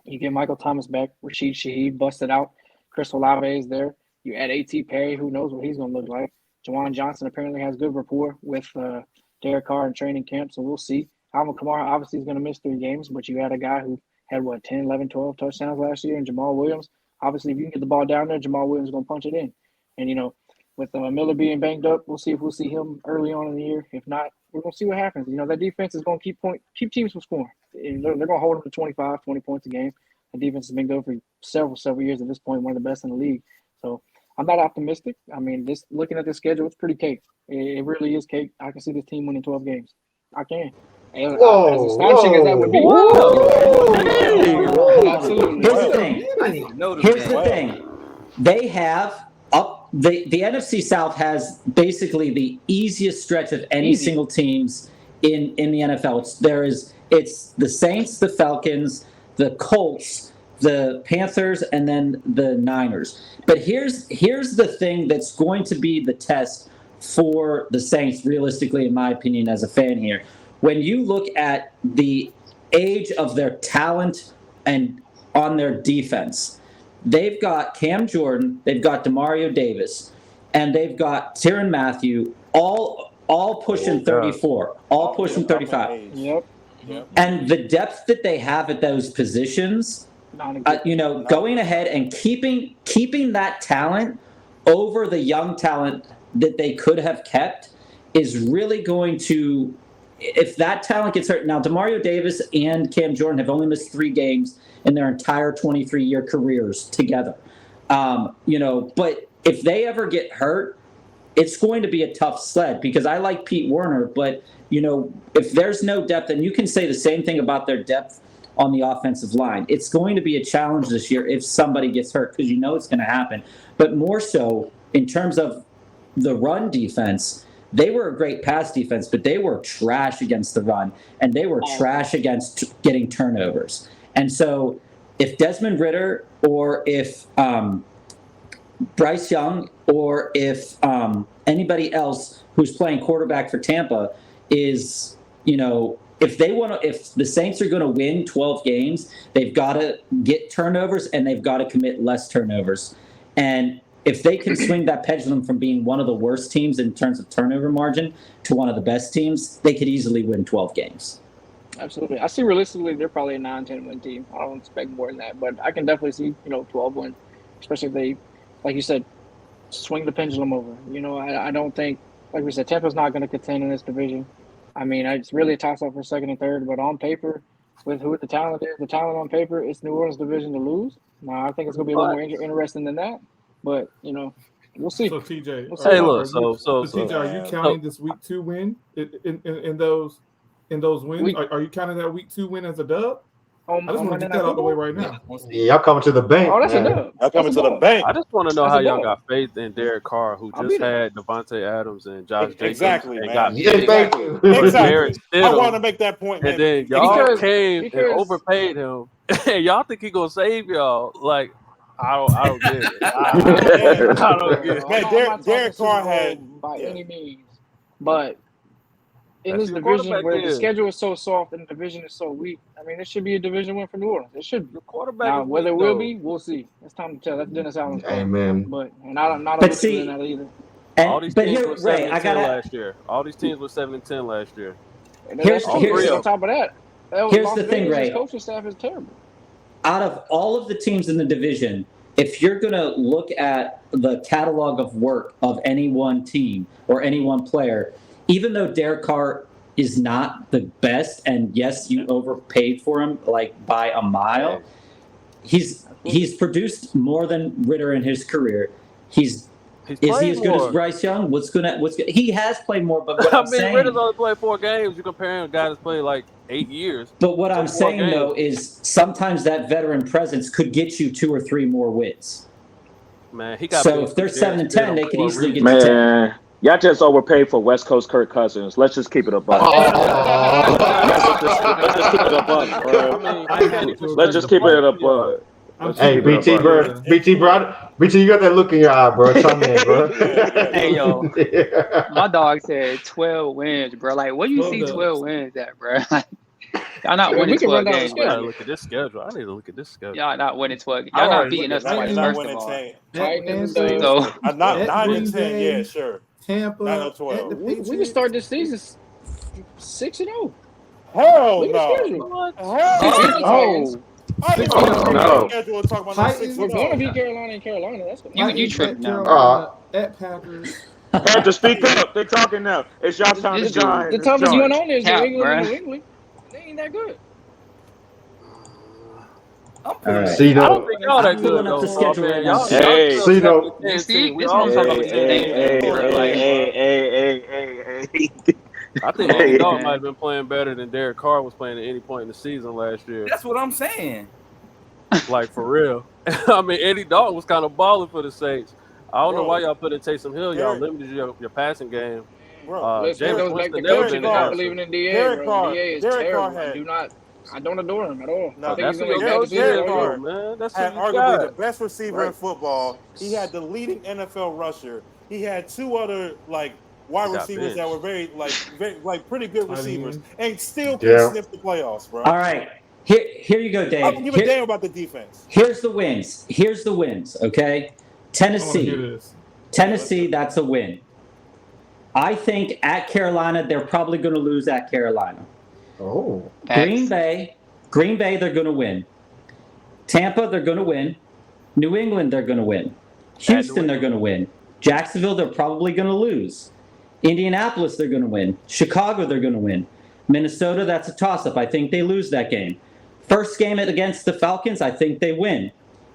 You get Michael Thomas back. Rashid Shaheed busted out. Chris Olave is there. You add A.T. Perry. Who knows what he's going to look like. Juwan Johnson apparently has good rapport with Derek Carr in training camp, so we'll see. Alvin Kamara obviously is going to miss 3 games, but you had a guy who had, 10, 11, 12 touchdowns last year, and Jamal Williams. Obviously, if you can get the ball down there, Jamal Williams is going to punch it in. And, with Miller being banged up, we'll see if we'll see him early on in the year. If not, we're going to see what happens. That defense is going to keep teams from scoring. And they're going to hold them to 25, 20 points a game. The defense has been good for several years at this point, one of the best in the league. So I'm not optimistic. I mean, looking at the schedule, it's pretty cake. It really is cake. I can see this team winning 12 games. I can. And as astonishing as that would be. Absolutely. Here's the thing. They have the NFC South has basically the easiest stretch of any single teams in the NFL. It's the Saints, the Falcons, the Colts, the Panthers, and then the Niners. But here's the thing that's going to be the test for the Saints, realistically, in my opinion, as a fan here. When you look at the age of their talent and on their defense, they've got Cam Jordan, they've got Demario Davis, and they've got Tyrann Mathieu, all pushing 34, all pushing 35. Yep. And the depth that they have at those positions, going ahead and keeping that talent over the young talent that they could have kept is really going to, if that talent gets hurt. Now, Demario Davis and Cam Jordan have only missed 3 games in their entire 23-year careers together. But if they ever get hurt, it's going to be a tough sled because I like Pete Werner, but if there's no depth, and you can say the same thing about their depth on the offensive line, it's going to be a challenge this year if somebody gets hurt because it's going to happen. But more so in terms of the run defense, they were a great pass defense, but they were trash against the run, and they were trash against getting turnovers. And so if Desmond Ridder or if Bryce Young or if anybody else who's playing quarterback for Tampa is, if the Saints are going to win 12 games, they've got to get turnovers and they've got to commit less turnovers. And if they can swing that pendulum from being one of the worst teams in terms of turnover margin to one of the best teams, they could easily win 12 games. Absolutely. I see realistically they're probably a 9-10 win team. I don't expect more than that, but I can definitely see, 12 win, especially if they, like you said, swing the pendulum over. I don't think, like we said, Tampa's not going to contend in this division. I mean, it's really a toss-up for second and third, but on paper, with who the talent is, the talent on paper, it's New Orleans' division to lose. Now, I think it's going to be a little more interesting than that, but, we'll see. So, TJ, We'll see. Hey, look, TJ, are you counting this week 2 win in those wins? Are you counting that week 2 win as a dub? I just want to get that out of the way right now. Yeah, y'all coming to the bank. Oh, that's a dub. Y'all coming to the bank. I just want to know That's how a y'all dub. got faith in Derek Carr, who just had Devontae Adams and Josh Jacobs. Exactly, and man. got Yeah, big. thank you. Exactly. I Stidham. wanted to make that point, man. And then y'all came and because- overpaid him. And y'all think he gonna save y'all? Like, I don't get it. I don't get it. Man, I'm not Derek talking Carr Super Bowl had- by yeah. any means, but in That's this your division quarterback where the is. schedule is so soft and the division is so weak, I mean, it should be a division win for New Orleans. It should be. Your quarterback Now, is whether it weak, will though. be, we'll see. It's time to tell. That's Dennis Allen's call. Amen. But I'm not But a see- in that either. All these But teams here, were 7 Ray, and I 10 gotta. last year. All these teams were 7 and 10 last year. And Here's- that's true. here's- On top of that, here's Las the thing, Vegas' Ray. coaching staff is terrible. Out of all of the teams in the division, if you're going to look at the catalog of work of any one team or any one player, even though Derek Carr is not the best, and yes, you overpaid for him like by a mile, he's produced more than Ritter in his career. Is he played as good more. as Bryce Young? He has played more, but what I I'm mean, saying, Ritter's only played 4 games. You compare him to a guy that's played like 8 years. but what I'm Just 4 saying though is sometimes that veteran presence could get you 2 or 3 more wins. Man, he got So paid if they're for 7 and 10, they could easily get to 10. Man, y'all just overpaid for West Coast Kirk Cousins. Let's just keep it a buck. Let's just keep it a buck, bro. Let's just keep it a buck. Hey, BT, bro. BT, you got that look in your eye, bro. Come in, bro. Hey, yo. My dog said 12 wins, bro. Like, where you see 12 wins at, bro? Like, y'all not We winning can 12 run down the games, I bro. gotta look at this schedule. I need to look at this schedule. Y'all not winning 12. I Y'all not already beating looked us at twice, not first winning of all. 10. Titans, So, Not At 9 Green and 10, Bay, yeah, sure. Tampa, 9 or at 12. the we can Patriots. start this season 6-0. Hell Look at the no. schedule. Hell oh, I didn't Oh, even no. schedule talking about Titans. no We're going to 6-0. beat Carolina and Carolina. That's what You Titans tripping at now, Carolina, at Packers. Panthers, speak up. They talking now. It's y'all time to This dude- shine. the It's toughest charge. one on there is New Cap, England and bruh. New England. They ain't that good. All right. See, I don't though. think y'all that I'm pulling good up the though, schedule man. right now. Y'all, Hey. y'all See, still though. 7 and 10 See, team. We this all man know talking what about we these did. I think Hey, Andy Dalton man. might have been playing better than Derek Carr was playing at any point in the season last year. That's what I'm saying. Like, for real. I mean, Andy Dalton was kind of balling for the Saints. I don't know Bro. why y'all put in Taysom Hill. Y'all Derek- limited your passing game. Bro, Let's get Jameis those back Winston to never coaching been and the not answer. believing in DA, Derek bro. Carr- DA is Derek terrible. Carr had- I don't adore him at all. No, I think That's he's who going to your go coach back to is, Derek this Carr though, man. That's who had you arguably got. the best receiver in Right. football. He had the leading NFL rusher. He had 2 other wide Got receivers that benched. were very pretty good Tight receivers, ends. and still couldn't Yeah. sniff the playoffs, bro. All right. Here you go, I Dave. don't give a damn about the defense. Here's the wins. Okay? I want to hear Tennessee. this. Tennessee, that's a win. I think at Carolina, they're probably going to lose at Carolina. Oh. Green Bay, they're going to win. Tampa, they're going to win. New England, they're going to win. Houston, they're going to win. Jacksonville, they're probably going to lose. Indianapolis, they're going to win. Chicago, they're going to win. Minnesota, that's a toss-up. I think they lose that game. First game against the Falcons, I think they win.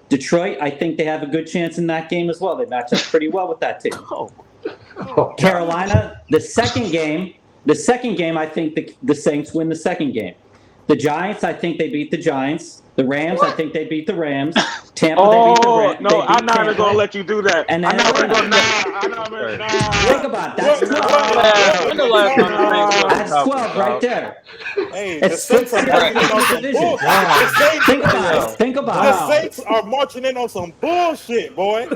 Detroit, I think they have a good chance in that game as well. They match up pretty well with that team. Oh. Carolina, the second game, I think the Saints win the second game. The Giants, I think they beat the Giants. The Rams, I think they beat the Rams. Tampa, they beat the Rams. No, I'm not even gonna let you do that. And I'm then not even Atlanta. gonna. Think about it. That's 12. When the last time the Saints won the That's 12 right there. Hey, It's split are marching in on some division. bullshit. Think about it. Think about The it. Saints are marching in on some bullshit, boy.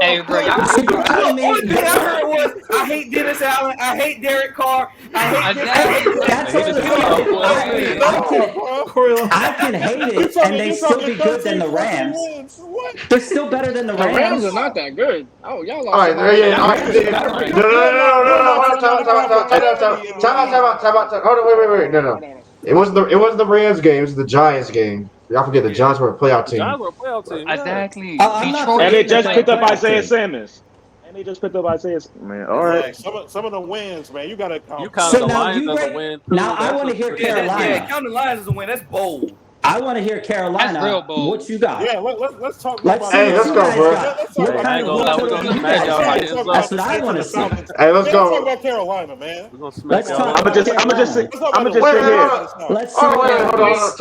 Hey, bro, y'all Only thing I heard was I hate Dennis Allen, I hate Derek Carr, I hate this. That's all the I can hate it, and they still be good than the Rams. They're still better than the The Rams Rams. are not that good. Oh, y'all lost. All right, there you go. No. Hold on, wait. No. It wasn't the Rams game. It was the Giants game. Y'all forget the Giants were a playoff team. Giants were a playoff team. Yeah. Exactly. I'm not Detroit. And they just picked up Playoff Isaiah team. Simmons. Man, all right. Some of the wins, man. You gotta count. You count So the now Lions you as ready? a win. Now I want to hear Carolina. Yeah, count the Lions as a win. That's bold. I want to hear Carolina. That's real bold. What you got? Yeah, let's talk Let's about see Hey, what let's you go, guys bro. got. Let's What talk kind about- of I ain't gonna lie, we're utility gonna you smack guys y'all got? like this. That's what I want to see. Hey, let's Let's talk go. about Carolina, man. We're gonna smack Let's y'all. talk I'm about just Carolina. sit Let's talk about here. Let's see. Hold on, what hold on. happens.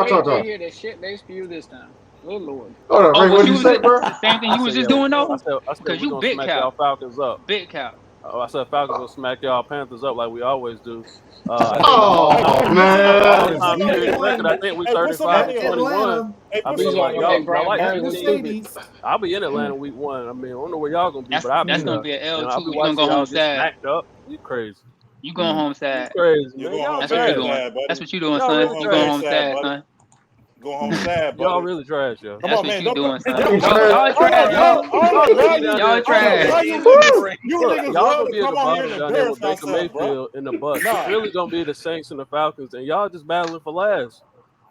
Talk. to hear the shit they spew this time. Good lord. Hold on, Ray, what what did you say, bro? the same thing you was just doing though? I said Because we're you gonna big smack y'all cap. Falcons up. Big cap. I said Falcons will smack y'all Panthers up like we always do. Oh, man. All-time period record, I think we Hey, put some money on 35-21. Hey, I put mean, some like money y'all, on Brian I like Burns this is team. stupid. I'll be in Atlanta week 1. I mean, I don't know where y'all gonna be, but I'll be That's there. gonna be an L And I'll too. be You gonna watching go y'all home get sad. smacked up. You crazy? You going home sad. Crazy, You're man. going home Y'all That's what you very trash. doing. sad, buddy. That's what you doing, Y'all son. really You going trash. home sad, buddy. son. Go home sad, Y'all buddy. really trash, yo. Come That's on, what man. you doing, son. You Y'all trash, y'all. Y'all trash. You Look, niggas y'all love gonna to be at the come on here bottom and down there with embarrass Baker yourself, bro. Mayfield in the Bucks. Nah. It's really gonna be the Saints and the Falcons, and y'all just battling for last.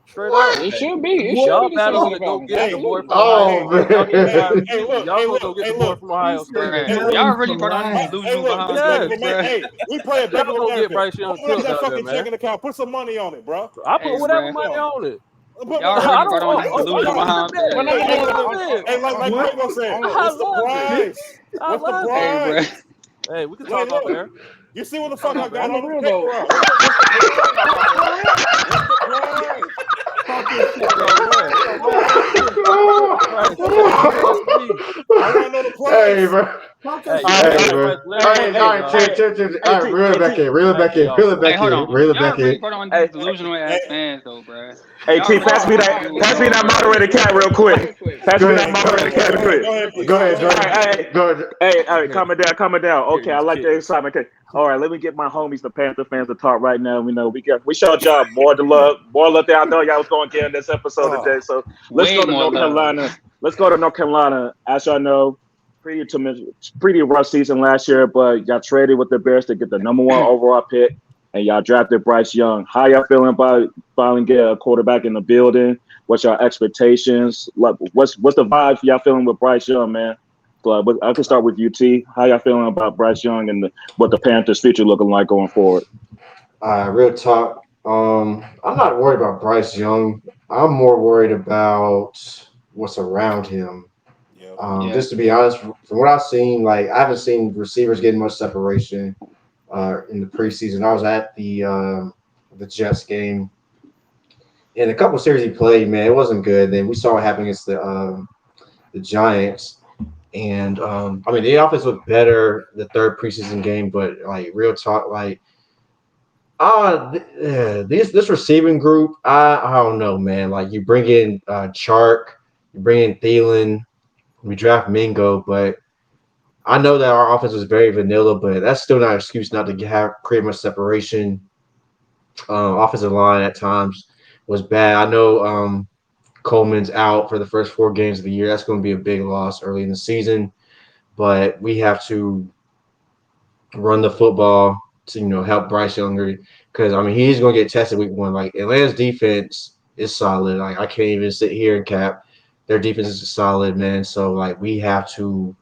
Straight What? up. It should be. It Y'all should be the battling Saints to go and the get the Falcons. boy from Oh, Ohio State. Y'all need to man. fire Hey, look, y'all hey, gonna look, go get hey, the boy look. from Ohio State. Bruh, y'all really brought on these Hey, delusional look, behind Yes. jokes, bruh. hey, we play a Never Bank of gonna get America. Bryce Young Open up killed that out there, fucking man. checking account. Put some money on it, bro. I put Hey, whatever bruh. money on it. Put- Y'all I really don't brought on these want. delusional behind Hey, jokes. hey, I love it. hey, like What? Quavo said, I what's the love it. price? I What's the love it. Hey, price? bruh. Hey, we can Like, talk off look, air. you see what the fuck I got On the on the real paper? though. What's the price? What's the price? Talk your shit, Talk bro. off air. I want to know the price. Hey, bro. Talk your Hey, shit. Hey, bro. Price, let All me- right, Tim. All right, reel it back in. Reel it back in. Reel it Hey, back hold in. on. Reel it Y'all back really in. brought on Hey, these delusional ass fans, though, bruh. Hey, Y'all T, really pass me that moderator cat real quick. Pass me that moderator cat real quick. Go ahead, All right, Jordan. Go ahead. Hey, all right, calm it down. Okay, I like the excitement. Okay. All right, let me get my homies, the Panther fans, to talk right now. We know we showed y'all more love than I know y'all was going to get in this episode today. So let's Way go to more North love. Carolina. Let's go to North Carolina. As y'all know, pretty rough season last year, but y'all traded with the Bears to get the number 1 overall pick, and y'all drafted Bryce Young. How y'all feeling about finally get a quarterback in the building? What's your expectations? Like, what's the vibe y'all feeling with Bryce Young, man? So I can start with UT. How y'all feeling about Bryce Young and what the Panthers' future looking like going forward? Real talk. I'm not worried about Bryce Young. I'm more worried about what's around him. Yep. Just to be honest, from what I've seen, like I haven't seen receivers getting much separation in the preseason. I was at the Jets game, and a couple series he played, man, it wasn't good. Then we saw what happened against the Giants, and I mean the offense looked better the third preseason game, but like real talk, like this receiving group, I don't know, man. Like you bring in Chark, you bring in Thielen, we draft Mingo, but I know that our offense was very vanilla, but that's still not an excuse not to create much separation. Offensive line at times was bad. I know Coleman's out for the first 4 games of the year. That's going to be a big loss early in the season, but we have to run the football to help Bryce Younger, because I mean he's going to get tested week 1. Like Atlanta's defense is solid. Like I can't even sit here and cap. Their defense is solid, man. So like we have to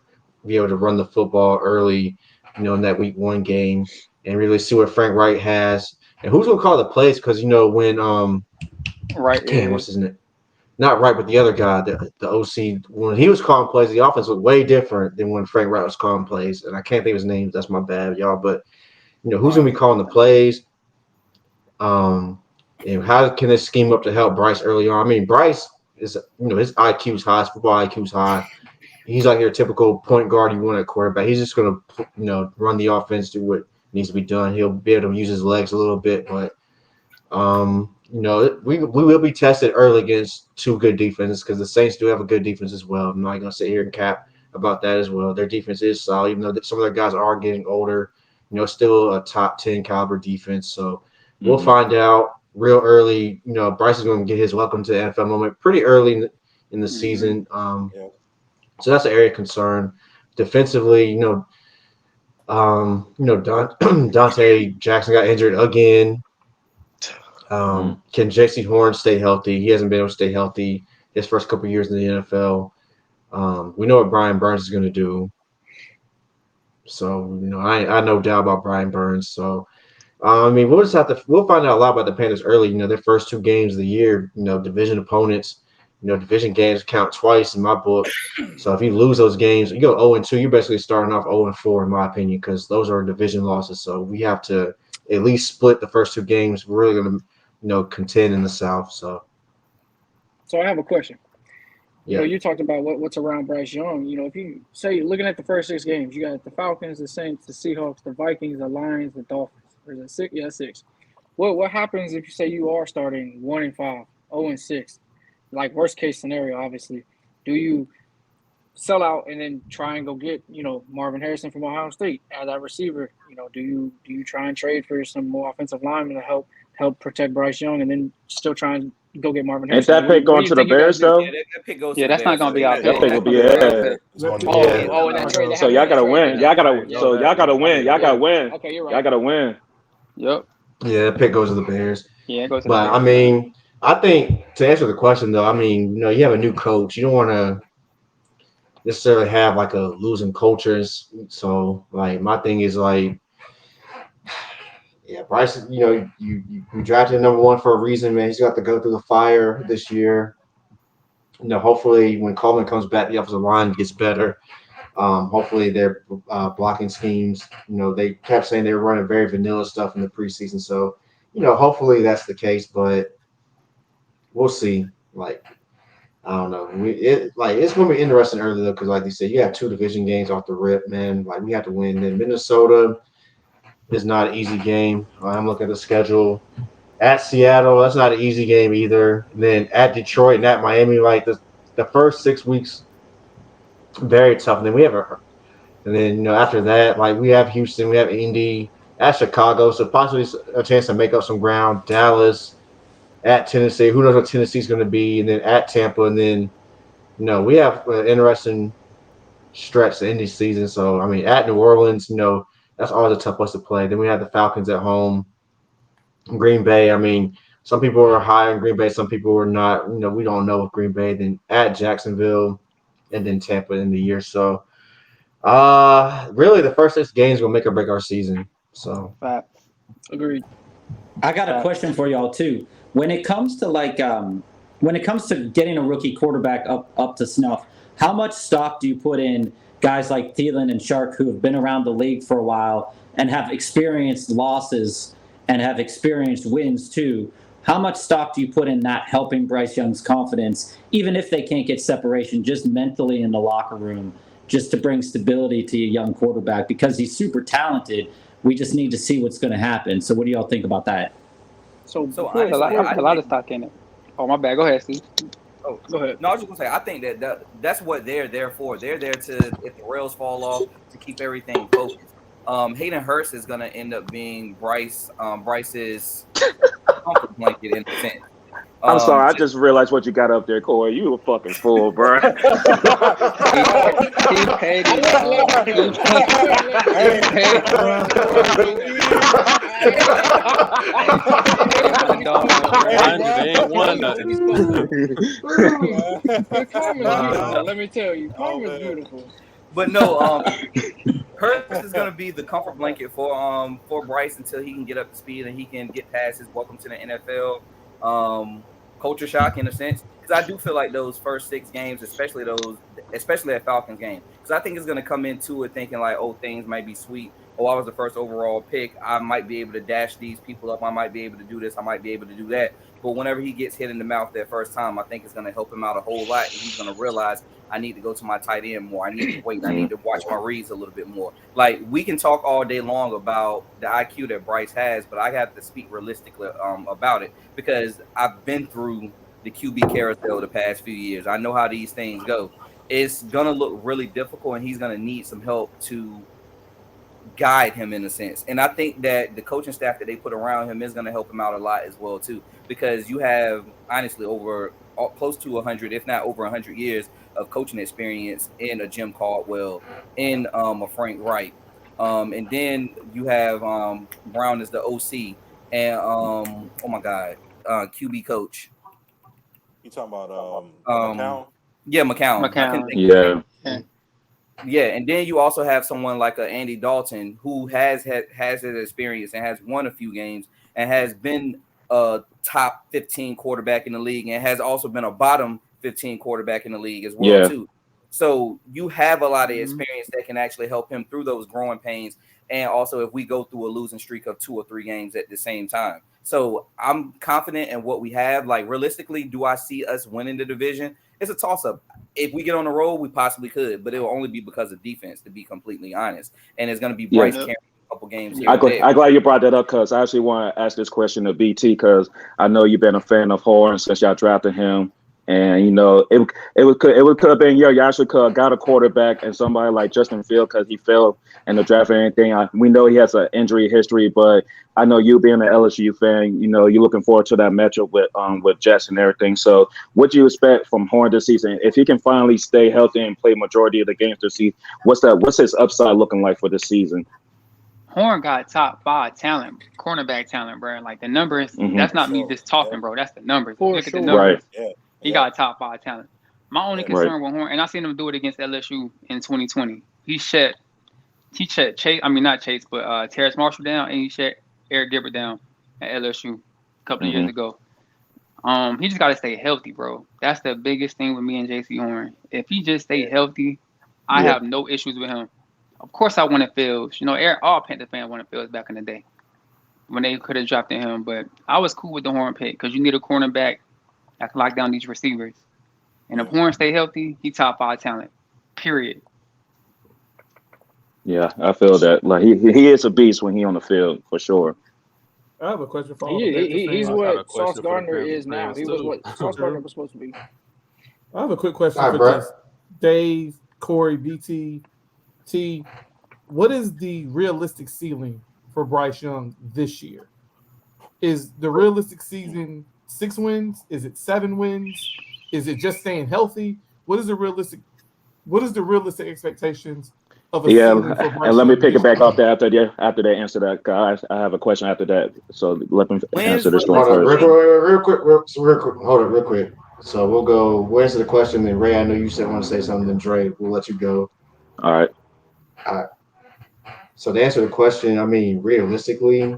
be able to run the football early, in that week 1 game, and really see what Frank Wright has and who's going to call the plays. Because when Right. what's his name? Not Wright, but the other guy, the OC, when he was calling plays, the offense was way different than when Frank Wright was calling plays. And I can't think of his name. That's my bad, y'all. But who's going to be calling the plays? And how can they scheme up to help Bryce early on? I mean, Bryce is, his IQ is high, his football IQ is high. He's like your typical point guard you want at quarterback. He's just going to, run the offense, do what needs to be done. He'll be able to use his legs a little bit, but we will be tested early against two good defenses because the Saints do have a good defense as well. I'm not going to sit here and cap about that as well. Their defense is solid, even though some of their guys are getting older. Still a top 10 caliber defense. So we'll find out real early. Bryce is going to get his welcome to the NFL moment pretty early in the season. So that's an area of concern. Defensively, Dante Jackson got injured again. Can J.C. Horn stay healthy? He hasn't been able to stay healthy his first couple of years in the NFL. We know what Brian Burns is going to do. So, I no doubt about Brian Burns. So, we'll find out a lot about the Panthers early. Their first two games of the year, division opponents, division games count twice in my book. So if you lose those games, you go 0-2, you're basically starting off 0-4 in my opinion, because those are division losses. So we have to at least split the first two games. We're really going to, contend in the South. So I have a question. Yeah. You talked about what's around Bryce Young. If you say looking at the first 6 games, you got the Falcons, the Saints, the Seahawks, the Vikings, the Lions, the Dolphins. Or is it 6? Yeah, 6. What happens if you say you are starting 1-5, 0-6? Like worst case scenario, obviously. Do you sell out and then try and go get, Marvin Harrison from Ohio State as that receiver? Do you try and trade for some more offensive linemen to help protect Bryce Young and then still try and go get Marvin Harrison? Ain't that pick going to the Bears though? Yeah, that pick goes. Yeah, that's not gonna be our pick. That pick will be So y'all gotta win. Y'all gotta win. Y'all gotta win. Okay, you're right. Y'all gotta win. Yep. Yeah, the pick goes to the Bears. Yeah, it goes to But the Bears. I think to answer the question though, you have a new coach. You don't want to necessarily have like a losing culture. So like my thing is like, yeah, Bryce, you drafted number 1 for a reason, man. He's got to go through the fire this year. Hopefully when Coleman comes back, the offensive line gets better. Hopefully their blocking schemes, they kept saying they were running very vanilla stuff in the preseason. So, hopefully that's the case, but we'll see. Like, I don't know. It's going to be interesting early though, because like they said, you have 2 division games off the rip, man. Like we have to win. Then Minnesota is not an easy game. I'm looking at the schedule. At Seattle, that's not an easy game either. And then at Detroit and at Miami, like the first 6 weeks, very tough. And then we have after that, like we have Houston, we have Indy, at Chicago, so possibly a chance to make up some ground. Dallas, at Tennessee, who knows what Tennessee's going to be, and then at Tampa, and then we have an interesting stretch to end the season. So at New Orleans, that's always a tough place to play. Then we have the Falcons at home. Green Bay, some people are high in Green Bay, some people are not. We don't know with Green Bay. Then at Jacksonville, and then Tampa in the year. So, really, the first 6 games will make or break our season. So, agreed. I got a question for y'all too. When it comes to getting a rookie quarterback up to snuff, how much stock do you put in guys like Thielen and Shark who have been around the league for a while and have experienced losses and have experienced wins too? How much stock do you put in that helping Bryce Young's confidence, even if they can't get separation, just mentally in the locker room, just to bring stability to a young quarterback? Because he's super talented. We just need to see what's going to happen. So what do y'all think about that? So I put a lot of stock in it. Oh, my bad. Go ahead, Steve. Oh, go ahead. No, I was just gonna say I think that's what they're there for. They're there to, if the rails fall off, to keep everything focused. Hayden Hurst is gonna end up being Bryce's comfort blanket in a sense. I'm sorry, I just realized what you got up there, Corey. You a fucking fool, bro. He paid it. Let me tell you, karma's beautiful. But no, Hurst is going to be the comfort blanket for Bryce until he can get up to speed and he can get past his welcome to the NFL culture shock in a sense. Because I do feel like those first 6 games, especially that Falcons game, because I think it's going to come into it thinking like, oh, things might be sweet. oh, I was the first overall pick, I might be able to dash these people up, I might be able to do this, I might be able to do that. But whenever he gets hit in the mouth that first time, I think it's going to help him out a whole lot. And he's going to realize I need to go to my tight end more. I need to wait. I need to watch my reads a little bit more. Like, we can talk all day long about the IQ that Bryce has, but I have to speak realistically about it, because I've been through the QB carousel the past few years. I know how these things go. It's going to look really difficult, and he's going to need some help to guide him in a sense. And I think that the coaching staff that they put around him is going to help him out a lot as well too, because you have honestly over close to 100, if not over 100 years of coaching experience in a Jim Caldwell, in a Frank Wright, and then you have Brown as the OC, and oh my God, QB coach. You talking about McCown? Yeah, McCown. I couldn't think of his name. Yeah, and then you also have someone like Andy Dalton, who has his experience and has won a few games and has been a top 15 quarterback in the league, and has also been a bottom 15 quarterback in the league as well too. So you have a lot of experience that can actually help him through those growing pains, and also if we go through a losing streak of 2 or 3 games at the same time. So I'm confident in what we have. Like, realistically, do I see us winning the division? It's a toss-up. If we get on the road, we possibly could, but it will only be because of defense, to be completely honest. And it's going to be Bryce carrying a couple games here. I'm glad you brought that up, because I actually want to ask this question to BT, because I know you've been a fan of Horn since y'all drafted him. And, you know, it could have been, you actually could have got a quarterback and somebody like Justin Fields, because he fell in the draft or anything. We know he has an injury history, but I know you being an LSU fan, you know, you're looking forward to that matchup with Jets and everything. So what do you expect from Horn this season? If he can finally stay healthy and play majority of the games this season, what's his upside looking like for this season? Horn got top 5 talent, cornerback talent, bro. Like, the numbers, that's not me just talking, bro. That's the numbers. Look at the numbers. Right. He got top 5 talent. My only concern with Horn, and I seen him do it against LSU in 2020. He shut Chase, not Chase, but Terence Marshall down, and he shut Eric Gibbert down at LSU a couple of years ago. He just got to stay healthy, bro. That's the biggest thing with me and JC Horn. If he just stay healthy, I have no issues with him. Of course, I wanted Fields. You know, all Panther fans wanted Fields back in the day when they could have drafted him. But I was cool with the Horn pick, because you need a cornerback that can lock down these receivers. And if Horn stay healthy, he top 5 talent. Period. Yeah, I feel that. Like, he is a beast when he on the field, for sure. I have a question for all he's what Sauce Gardner is now. He was what Sauce Gardner was supposed to be. I have a quick question for just Dave, Corey, BT, T. What is the realistic ceiling for Bryce Young this year? Is the realistic season 6 wins? Is it 7 wins? Is it just staying healthy? What is the realistic expectations of a season for Bryce and let me Young pick it back year? off there after they answer that, guys. I have a question after that, so let them answer this one first. Real quick. Hold on, real quick. So we'll answer the question. Then Ray, I know you said want to say something. Then Dre, we'll let you go. All right. So to answer the question, I mean, realistically,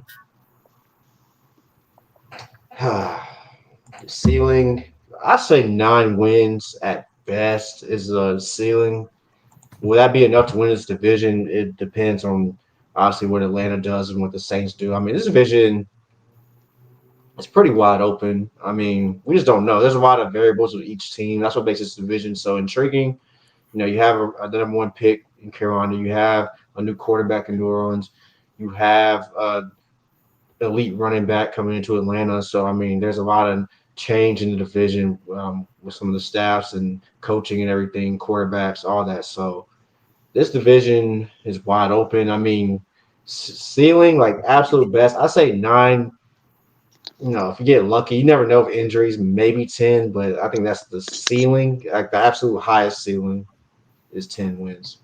ceiling, I say 9 wins at best is a ceiling. Will that be enough to win this division? It depends on obviously what Atlanta does and what the Saints do. I mean, this division is pretty wide open. I mean, we just don't know. There's a lot of variables with each team. That's what makes this division so intriguing. You know, you have a number 1 pick in Carolina. You have a new quarterback in New Orleans. You have elite running back coming into Atlanta. So, I mean, there's a lot of change in the division with some of the staffs and coaching and everything, quarterbacks, all that. So this division is wide open. I mean, ceiling, like absolute best, I say 9. You know, if you get lucky, you never know if injuries, maybe 10, but I think that's the ceiling. Like the absolute highest ceiling is 10 wins.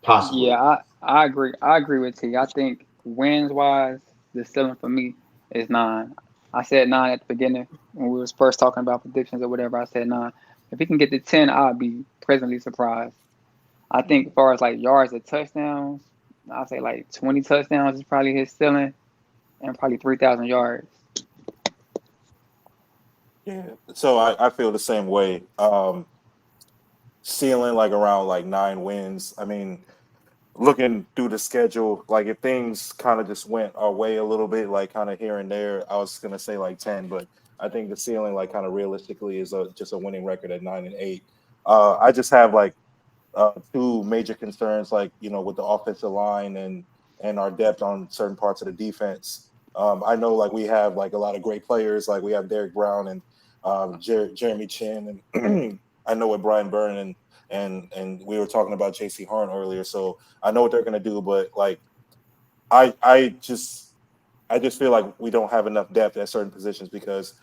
Possibly. Yeah, I agree. I agree with T. I think wins-wise, the ceiling for me is 9. I said 9 at the beginning when we was first talking about predictions or whatever. I said 9. If he can get to 10, I'd be pleasantly surprised. I think as far as like yards or touchdowns, I'd say like 20 touchdowns is probably his ceiling, and probably 3,000 yards. Yeah, so I feel the same way. Ceiling like around like 9 wins. I mean, looking through the schedule, like if things kind of just went our way a little bit, like kind of here and there, I was gonna say like 10, but I think the ceiling, like kind of realistically, is just a winning record at 9-8. I just have like two major concerns, like with the offensive line and our depth on certain parts of the defense. I know like we have like a lot of great players, like we have Derek Brown and Jeremy Chin, and I know with Brian Byrne and we were talking about J.C. Horn earlier, so I know what they're gonna do, but like I just feel like we don't have enough depth at certain positions because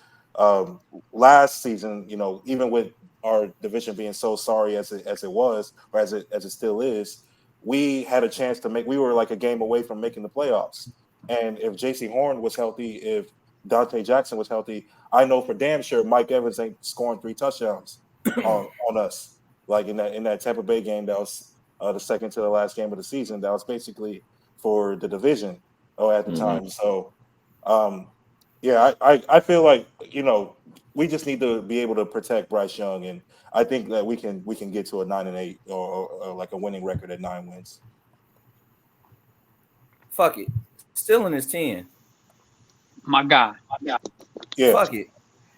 last season, even with our division being so sorry as it was, or as it still is, we had a chance to we were like a game away from making the playoffs. And if J.C. Horn was healthy, if Dante Jackson was healthy, I know for damn sure Mike Evans ain't scoring 3 touchdowns on us. Like in that Tampa Bay game, that was the second to the last game of the season. That was basically for the division at the time. So, I feel like we just need to be able to protect Bryce Young, and I think that we can get to a 9-8 or like a winning record at 9 wins. Fuck it, still in his 10. My God. Yeah. Fuck it.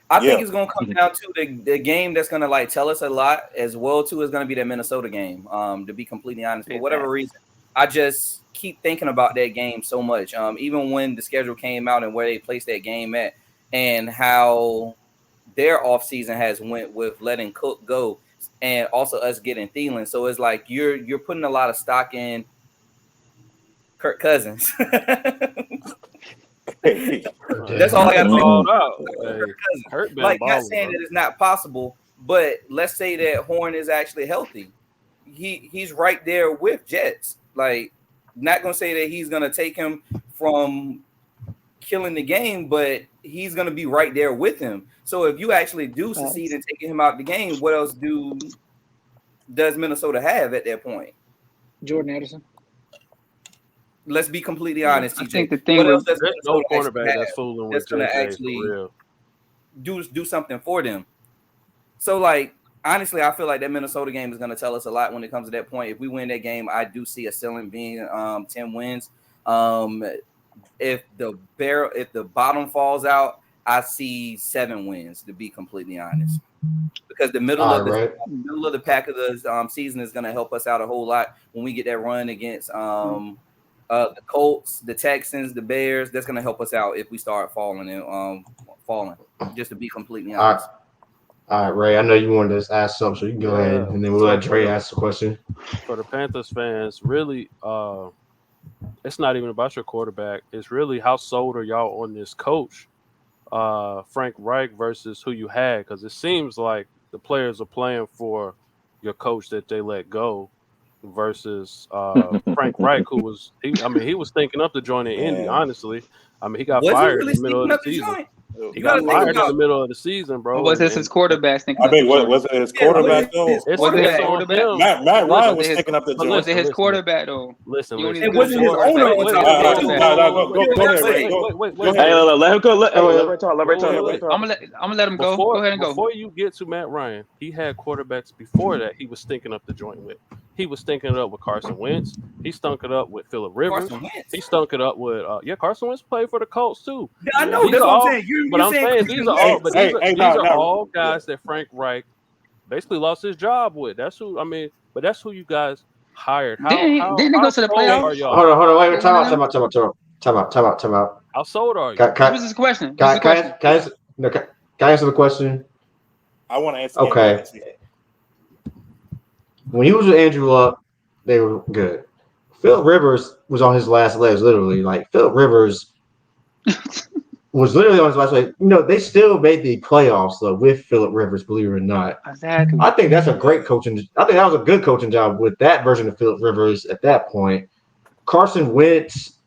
I think it's gonna come down to the game that's gonna like tell us a lot as well too is gonna be that Minnesota game. To be completely honest, for whatever reason, I just keep thinking about that game so much. Even when the schedule came out and where they placed that game at, and how their offseason has went with letting Cook go, and also us getting Thielen. So it's like you're putting a lot of stock in Kirk Cousins. That's all I got to say. Like, not saying that it's not possible, but let's say that Horn is actually healthy. He's right there with Jets. Like, not gonna say that he's gonna take him from killing the game, but he's gonna be right there with him. So if you actually do succeed in taking him out the game, what else does Minnesota have at that point? Jordan Addison. Let's be completely honest. I TJ. think the thing What else with does no Minnesota cornerback that's fooling with going to JJ actually for real. do something for them? So, like, honestly, I feel like that Minnesota game is going to tell us a lot when it comes to that point. If we win that game, I do see a ceiling being 10 wins. If the bottom falls out, I see 7 wins, to be completely honest. Because the middle of the pack of the season is going to help us out a whole lot when we get that run against the Colts, the Texans, the Bears. That's going to help us out if we start falling. Just to be completely honest. All right, Ray. I know you wanted to ask something, so you can go ahead, and then we'll let Dre ask the question. For the Panthers fans, really, it's not even about your quarterback. It's really how sold are y'all on this coach, Frank Reich, versus who you had, because it seems like the players are playing for your coach that they let go versus Frank Reich, who was he was thinking up to join in Indy, honestly. I mean, he got fired in the middle of the season. He got fired in the middle of the season, bro. Was this his quarterback thinking? I mean, was it his quarterback though? Was it his quarterback? Matt Ryan was thinking up the joint. Was it his quarterback though? Listen. It wasn't his owner. Go ahead. Hey, let him go. Let him talk. I'm gonna let him go. Go ahead and go. Before you get to Matt Ryan, he had quarterbacks before that he was thinking up the joint with. He was thinking it up with Carson Wentz. He stunk it up with Phillip Rivers. He stunk it up with Carson Wentz played for the Colts too. I know that's what I'm saying. But I'm saying these are all guys that Frank Reich basically lost his job with. That's who but that's who you guys hired. Didn't they go to the playoffs? Hold on, wait, time out. How sold are you? What was his question? Can I answer the question? I want to answer. Okay. When he was with Andrew Luck, they were good. Phillip Rivers was on his last legs, literally. Like, Phillip Rivers was literally on his last leg. They still made the playoffs, though, with Phillip Rivers, believe it or not. Exactly. I think that's a great coaching. I think that was a good coaching job with that version of Phillip Rivers at that point. Carson Wentz.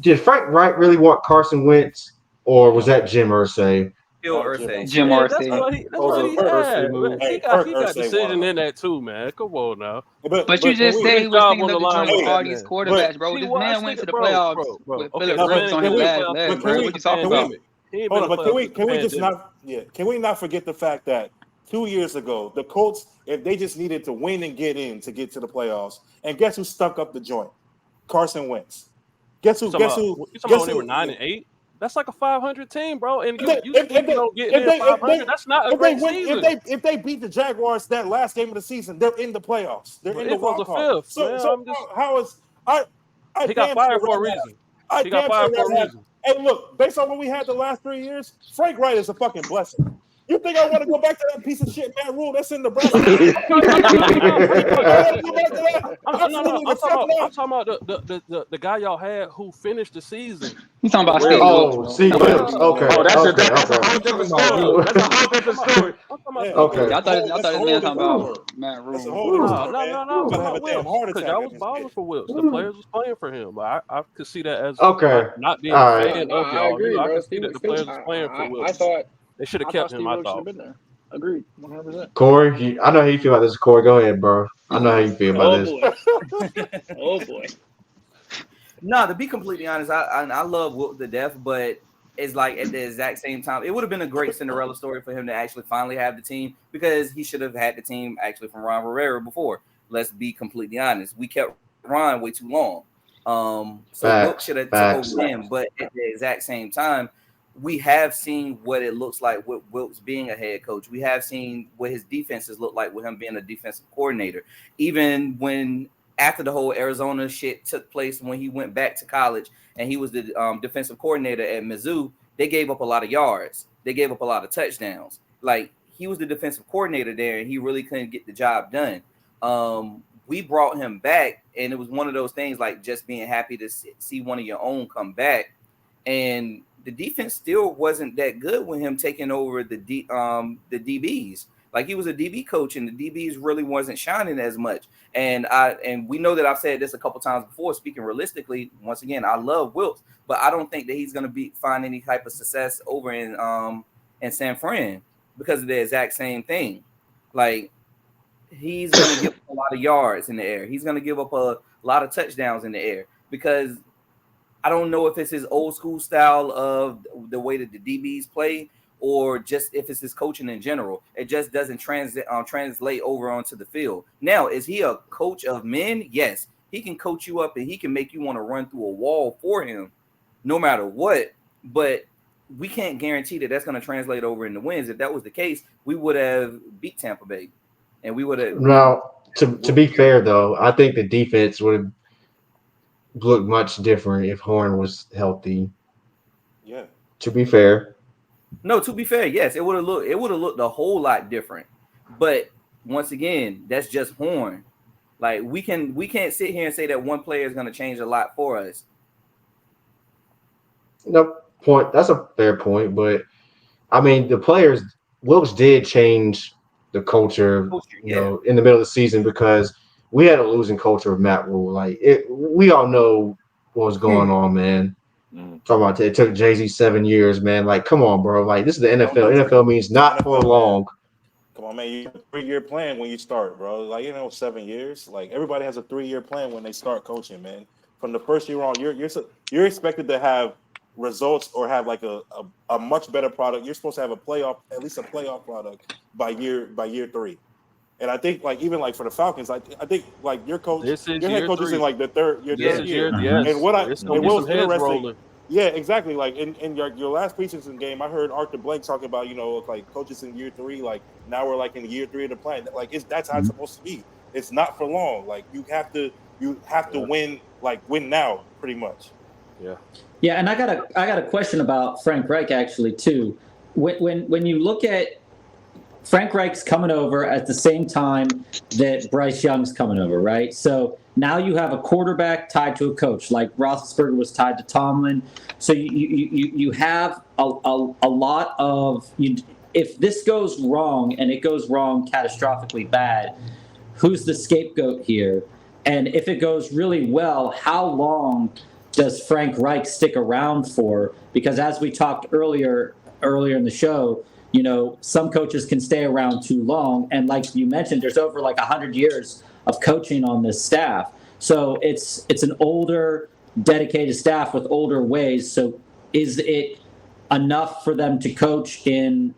Did Frank Reich really want Carson Wentz, or was that Jim Irsay? Jim Irsay. That's what he had. He got decision in that too, man. Come on now. But you just said he was thinking of the joint with all these quarterbacks, bro. This man went to the playoffs with Phillip Rivers on his last leg, bro. What you talking about? Hold on, but can we just not? Yeah, can we not forget the fact that 2 years ago, the Colts, if they just needed to win and get in to get to the playoffs, and guess who stuck up the joint? Carson Wentz. Guess who? You talking about when they were 9-8? That's like a 500 team, bro. And you don't get in 500. That's not a great season. If they beat the Jaguars that last game of the season, they're in the playoffs. They're in the wild card. Fifth. So how is he got fired for a reason. He got fired for a reason. Hey, look, based on what we had the last 3 years, Frank Wright is a fucking blessing. You think I want to go back to that piece of shit Matt Rule that's in Nebraska? I'm talking about the guy y'all had who finished the season. You talking about Steve Wilkes. Okay. Oh, that's a whole different story. That's a whole different story. Okay. I thought this man talking about Matt Rule. No. Because I was balling for Wilkes. The players was playing for him. But I could see that as not being a fan of y'all. I agree, I bro. could see that the players was playing for Wilkes. They should have kept him, I thought. Agreed, 100%. Corey, I know how you feel about this. Corey, go ahead, bro. I know how you feel about this. Oh boy. No, to be completely honest, I love Wilt to death, but it's like at the exact same time, it would have been a great Cinderella story for him to actually finally have the team because he should have had the team actually from Ron Rivera before. Let's be completely honest. We kept Ron way too long. So Wilt should have took over him, but at the exact same time, we have seen what it looks like with Wilkes being a head coach. We have seen what his defenses look like with him being a defensive coordinator. Even when after the whole Arizona shit took place, when he went back to college and he was the defensive coordinator at Mizzou, they gave up a lot of yards. They gave up a lot of touchdowns. Like he was the defensive coordinator there and he really couldn't get the job done. We brought him back and it was one of those things like just being happy to see one of your own come back. And the defense still wasn't that good with him taking over the DBs. Like he was a DB coach, and the DBs really wasn't shining as much. And we know that I've said this a couple times before. Speaking realistically, once again, I love Wilkes, but I don't think that he's going to find any type of success over in San Fran because of the exact same thing. Like he's going to give up a lot of yards in the air. He's going to give up a lot of touchdowns in the air because I don't know if it's his old school style of the way that the DBs play or just if it's his coaching in general. It just doesn't translate over onto the field. Now, is he a coach of men? Yes. He can coach you up and he can make you want to run through a wall for him no matter what. But we can't guarantee that that's going to translate over into wins. If that was the case, we would have beat Tampa Bay. And we would have. Now, to be fair, though, I think the defense would have look much different if Horn was healthy. Yeah. To be fair. No, to be fair, yes, it would have looked a whole lot different. But once again, that's just Horn. Like we can't sit here and say that one player is going to change a lot for us. No point. That's a fair point, but I mean the players Wilkes did change the culture, you know, in the middle of the season because we had a losing culture of Matt Rule. Like we all know what was going on, man. Talking about it took Jay-Z 7 years, man. Like, come on, bro. Like, this is the NFL. NFL means not for long. Come on, man. You have a 3-year plan when you start, bro. Like, 7 years. Like, everybody has a 3-year plan when they start coaching, man. From the first year on, you're expected to have results or have like a much better product. You're supposed to have at least a playoff product by year 3. And I think, like, even like for the Falcons, I think like your head coach is in like the third year. Yes. And what was interesting, Yeah, exactly. Like in your last preseason game, I heard Arthur Blank talking about, like coaches in year 3. Like now we're like in year 3 of the plan. Like that's how it's supposed to be. It's not for long. Like you have to win now, pretty much. Yeah. Yeah, and I got a question about Frank Reich actually too. When you look at Frank Reich's coming over at the same time that Bryce Young's coming over, right? So now you have a quarterback tied to a coach, like Roethlisberger was tied to Tomlin. So you have a lot of if this goes wrong and it goes wrong catastrophically bad, who's the scapegoat here? And if it goes really well, how long does Frank Reich stick around for? Because as we talked earlier in the show, some coaches can stay around too long. And like you mentioned, there's over like 100 years of coaching on this staff. So it's an older, dedicated staff with older ways. So is it enough for them to coach in,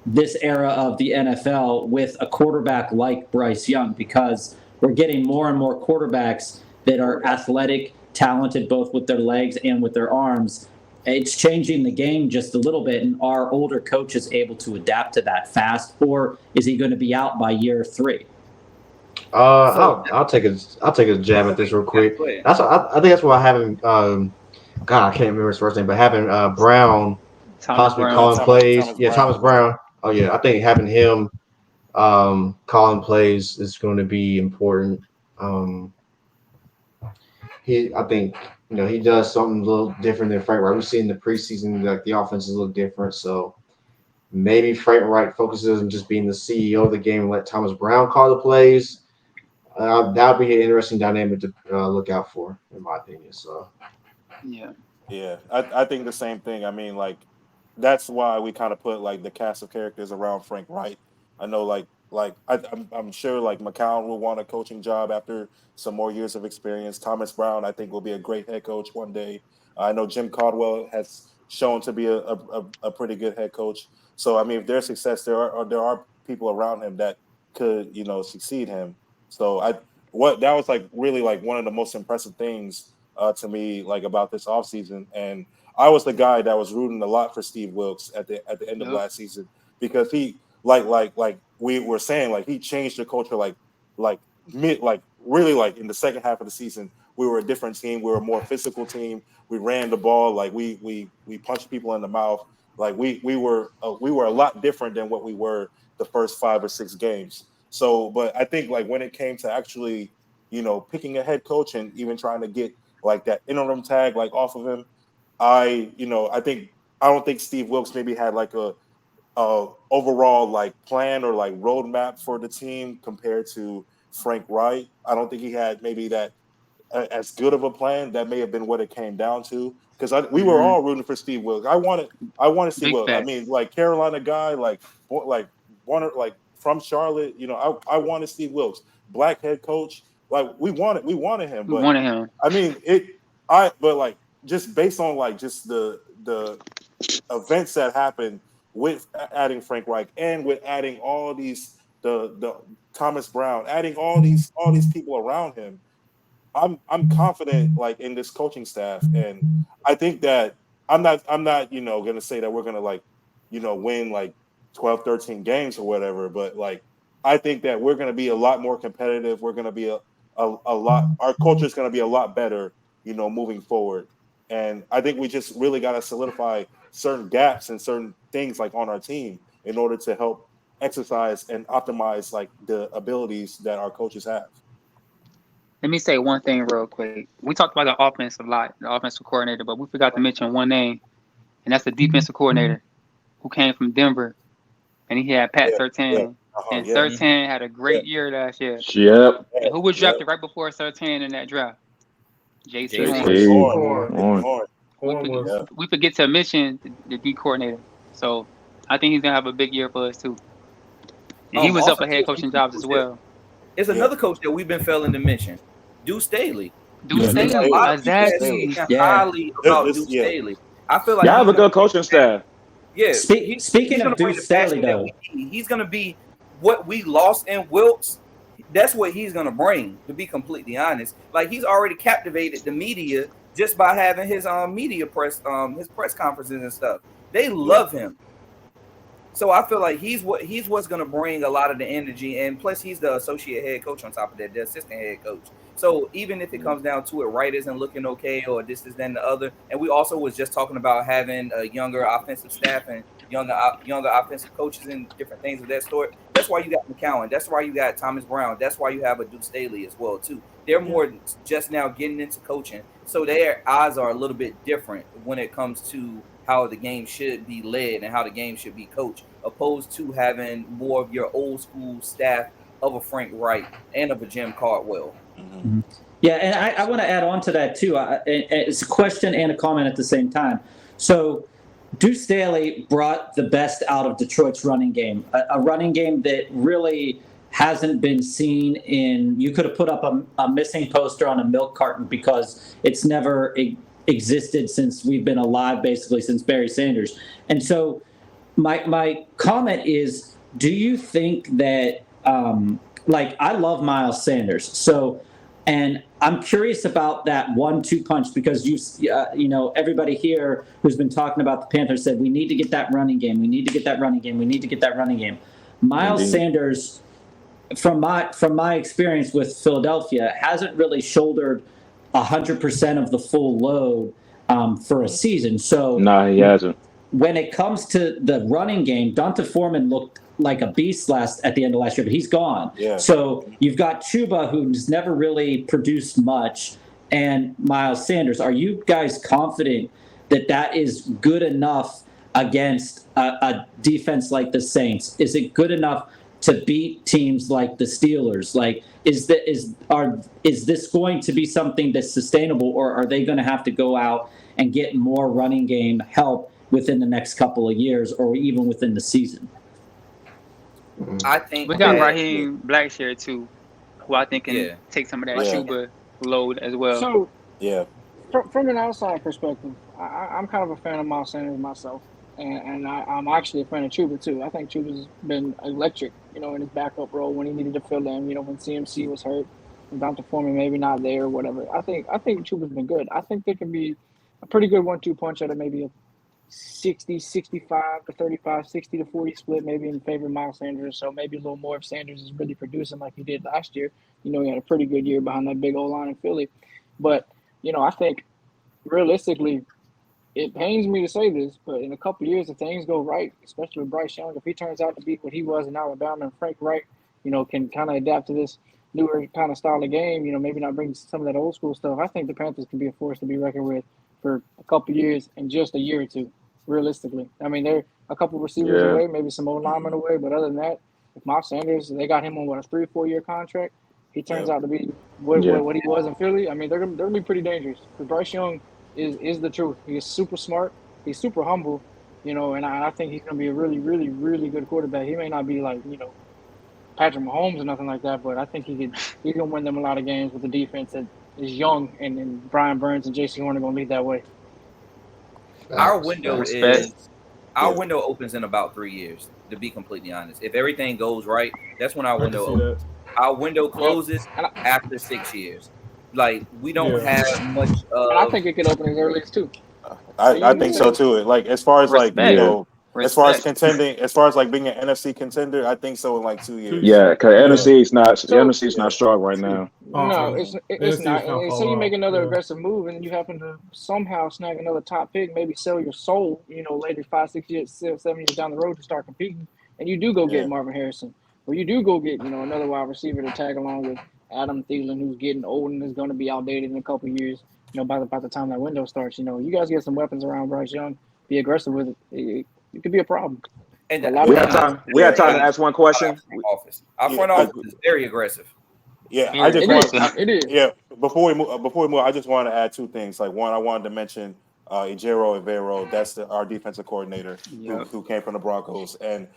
this era of the NFL with a quarterback like Bryce Young, because we're getting more and more quarterbacks that are athletic, talented both with their legs and with their arms. It's changing the game just a little bit, and are older coaches able to adapt to that fast, or is he going to be out by year 3? I'll take a jab at this real quick. I think that's why having God, I can't remember his first name, but having Brown possibly calling plays. Thomas Brown. Oh yeah, I think having him calling plays is going to be important. I think he does something a little different than Frank Wright. We've seen in the preseason like the offenses look different, so maybe Frank Wright focuses on just being the CEO of the game and let Thomas Brown call the plays. That would be an interesting dynamic to look out for, in my opinion. So, yeah, I think the same thing. I mean, like that's why we kind of put like the cast of characters around Frank Wright. I know, I'm sure like McCown will want a coaching job after some more years of experience. Thomas Brown, I think, will be a great head coach one day. I know Jim Caldwell has shown to be a pretty good head coach. So, I mean, if there's success, there are people around him that could succeed him. So that was like really like one of the most impressive things to me like about this offseason. And I was the guy that was rooting a lot for Steve Wilkes at the end of last season, because he like we were saying, like he changed the culture really in the second half of the season. We were a different team. We were a more physical team. We ran the ball, like we punched people in the mouth. Like we were a lot different than what we were the first 5 or 6 games. So, but I think like when it came to actually, picking a head coach and even trying to get like that interim tag like off of him, I don't think Steve Wilkes maybe had like a overall like plan or like roadmap for the team compared to Frank Wright. I don't think he had maybe that as good of a plan. That may have been what it came down to, because we were all rooting for Steve Wilkes. I wanted Steve Wilkes. I mean, like Carolina guy, like from Charlotte. I wanted Steve Wilkes, black head coach. Like we wanted him. But I mean, but like just based on like just the events that happened with adding Frank Reich and with adding all these the Thomas Brown, adding all these people around him, I'm confident like in this coaching staff, and I think that I'm not going to say that we're going to win like 12, 13 games or whatever, but like I think that we're going to be a lot more competitive. We're going to be a lot. Our culture is going to be a lot better, moving forward. And I think we just really got to solidify certain gaps and certain things like on our team in order to help exercise and optimize like the abilities that our coaches have. Let me say one thing real quick. We talked about the offense a lot, the offensive coordinator, but we forgot to mention one name, and that's the defensive coordinator who came from Denver, and he had Pat Surtain. And Surtain had a great year last year. Yep. And who was drafted right before Surtain in that draft? J.C. Horn. We forget to mention the D coordinator. So I think he's going to have a big year for us, too. And he was up for head coaching jobs as well. It's another coach that we've been failing to mention, Deuce Staley. Exactly. Highly about Deuce Staley. I feel like y'all have a good coaching staff. Yeah. Speaking of Deuce Staley, though, he's going to be what we lost in Wilkes. That's what he's going to bring, to be completely honest. Like, he's already captivated the media just by having his media press, his press conferences and stuff. They love him. So I feel like he's what's going to bring a lot of the energy, and plus he's the associate head coach on top of that, the assistant head coach. So even if it comes down to it, Wright isn't looking okay, or this is then the other, and we also was just talking about having a younger offensive staff and younger offensive coaches and different things of that sort. That's why you got McCown. That's why you got Thomas Brown. That's why you have a Deuce Staley as well too. They're more just now getting into coaching, so their eyes are a little bit different when it comes to how the game should be led and how the game should be coached, opposed to having more of your old school staff of a Frank Wright and of a Jim Caldwell. Mm-hmm. Yeah, and I want to add on to that too. It's a question and a comment at the same time. So Deuce Staley brought the best out of Detroit's running game, a running game that really hasn't been seen in. You could have put up a missing poster on a milk carton because it's never existed since we've been alive, basically since Barry Sanders. And so my comment is, do you think that I love Miles Sanders, so and I'm curious about that 1-2 punch because everybody here who's been talking about the Panthers said we need to get that running game. We need to get that running game. We need to get that running game. Miles Sanders, from my experience with Philadelphia, hasn't really shouldered 100% of the full load for a season. So no, he hasn't. When it comes to the running game, Donta Foreman looked like a beast at the end of last year, but he's gone. Yeah. So you've got Chuba, who's never really produced much, and Miles Sanders. Are you guys confident that is good enough against a defense like the Saints? Is it good enough to beat teams like the Steelers? Like, is this going to be something that's sustainable, or are they going to have to go out and get more running game help within the next couple of years, or even within the season? I think we got Raheem Blackshear too, who I think can take some of that Chuba load as well. So yeah, from an outside perspective, I'm kind of a fan of Miles Sanders myself, and I'm actually a fan of Chuba too. I think Chuba's been electric, in his backup role when he needed to fill in. When CMC was hurt, and Donta Foreman maybe not there or whatever. I think Chuba's been good. I think there can be a pretty good 1-2 punch out of maybe a 60-65 to 35, 60-40 split, maybe in favor of Miles Sanders. So maybe a little more if Sanders is really producing like he did last year. He had a pretty good year behind that big old line in Philly. But, I think realistically, it pains me to say this, but in a couple of years, if things go right, especially with Bryce Young, if he turns out to be what he was in Alabama, and Frank Reich, can kind of adapt to this newer kind of style of game, maybe not bring some of that old school stuff, I think the Panthers can be a force to be reckoned with for a couple of years and just a year or two. Realistically, I mean, they're a couple receivers away, maybe some old linemen away, but other than that, if Miles Sanders, they got him on a 3 or 4 year contract, he turns out to be what he was in Philly. I mean, they're gonna be pretty dangerous. Because Bryce Young is the truth. He is super smart. He's super humble, and I think he's gonna be a really, really, really good quarterback. He may not be like Patrick Mahomes or nothing like that, but I think he's gonna win them a lot of games with the defense that is young, and Brian Burns and J.C. Horn are gonna lead that way. Our window opens in about 3 years, to be completely honest. If everything goes right, that's when our window opens. Our window closes after 6 years. Like, we don't have much and I think it could open as early as 2. I think so too. Like, as far as as far as contending, as far as like being an NFC contender, I think so in like 2 years. Yeah, because NFC is not strong right now. No, it's not. And so you make another aggressive move, and you happen to somehow snag another top pick, maybe sell your soul, later 5, 6 years, 7 years down the road to start competing, and you do go get Marvin Harrison, or you do go get another wide receiver to tag along with Adam Thielen, who's getting old and is going to be outdated in a couple of years. By the time that window starts, you guys get some weapons around Bryce Young, be aggressive with it. It could be a problem. And we have time to ask one question. Our front office is very aggressive. Yeah, I just want. Yeah, before we move, I just want to add 2 things. Like, one, I wanted to mention Ejiro Evero. That's our defensive coordinator who came from the Broncos. And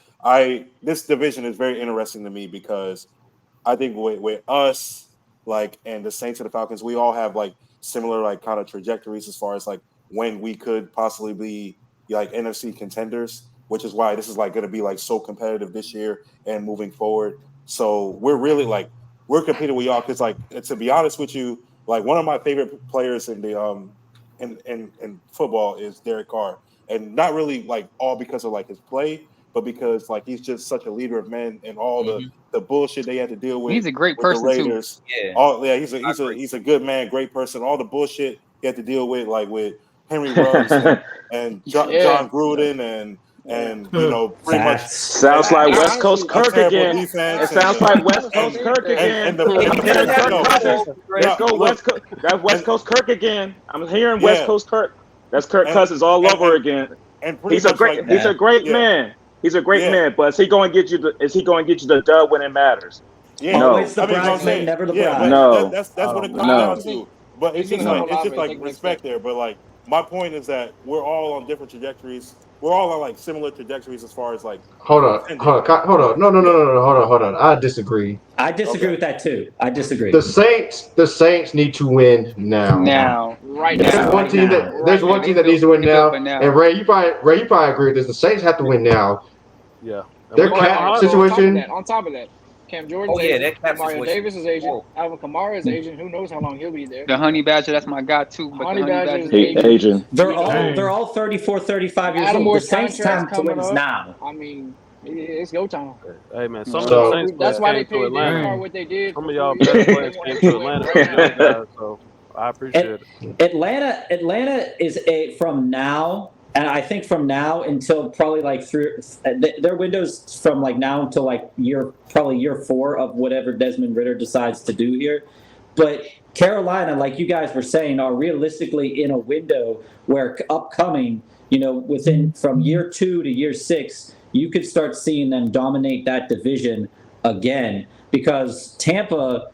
this division is very interesting to me because I think with us, like, and the Saints and the Falcons, we all have like similar like kind of trajectories as far as like when we could possibly be like NFC contenders, which is why this is like going to be like so competitive this year and moving forward. So we're really like we're competing with y'all because like to be honest with you, like one of my favorite players in the in football is Derek Carr, and not really like all because of like his play, but because like he's just such a leader of men and all the bullshit they had to deal with. He's a great person the Raiders. Too. Yeah, he's a good man, great person. All the bullshit he had to deal with, like with Henry Ruggs and John Gruden and pretty much sounds like West Coast Kirk again. It sounds like West Coast Kirk again. Let's go West Coast. That's West Coast Kirk again. I'm hearing West Coast Kirk. That's Kirk Cousins all over again. He's a great man. He's a great man, but is he going to get you the dub when it matters? Yeah, no. Always the bridesmaid, never the bride. No, that's what it comes down to. But it's just like respect there. But like my point is that we're all on different trajectories. We're all on like similar trajectories as far as like. Hold on. No. Hold on. I disagree. I disagree with that too. I disagree. The Saints need to win now. right There's now. one team that needs to win now. And Ray, you probably agree with this. The Saints have to win now. Yeah. Their cap situation. On top of that, Cam Jordan's agent, Mario Davis is agent, Alvin Kamara is agent. Who knows how long he'll be there? The Honey Badger, that's my guy too. But Honey Badger is agent. They're all 34, 35 years old. The Saints' time to win is now. I mean, it's go time. Hey man, that's why they paid Derek Carr what they did. Some of y'all best players came to Atlanta, so I appreciate it. Atlanta is from now. And I think from now until probably like their windows from like now until like year 4 of whatever Desmond Ridder decides to do here. But Carolina, like you guys were saying, are realistically in a window where upcoming, within from year 2 to year 6, you could start seeing them dominate that division again. Because Tampa,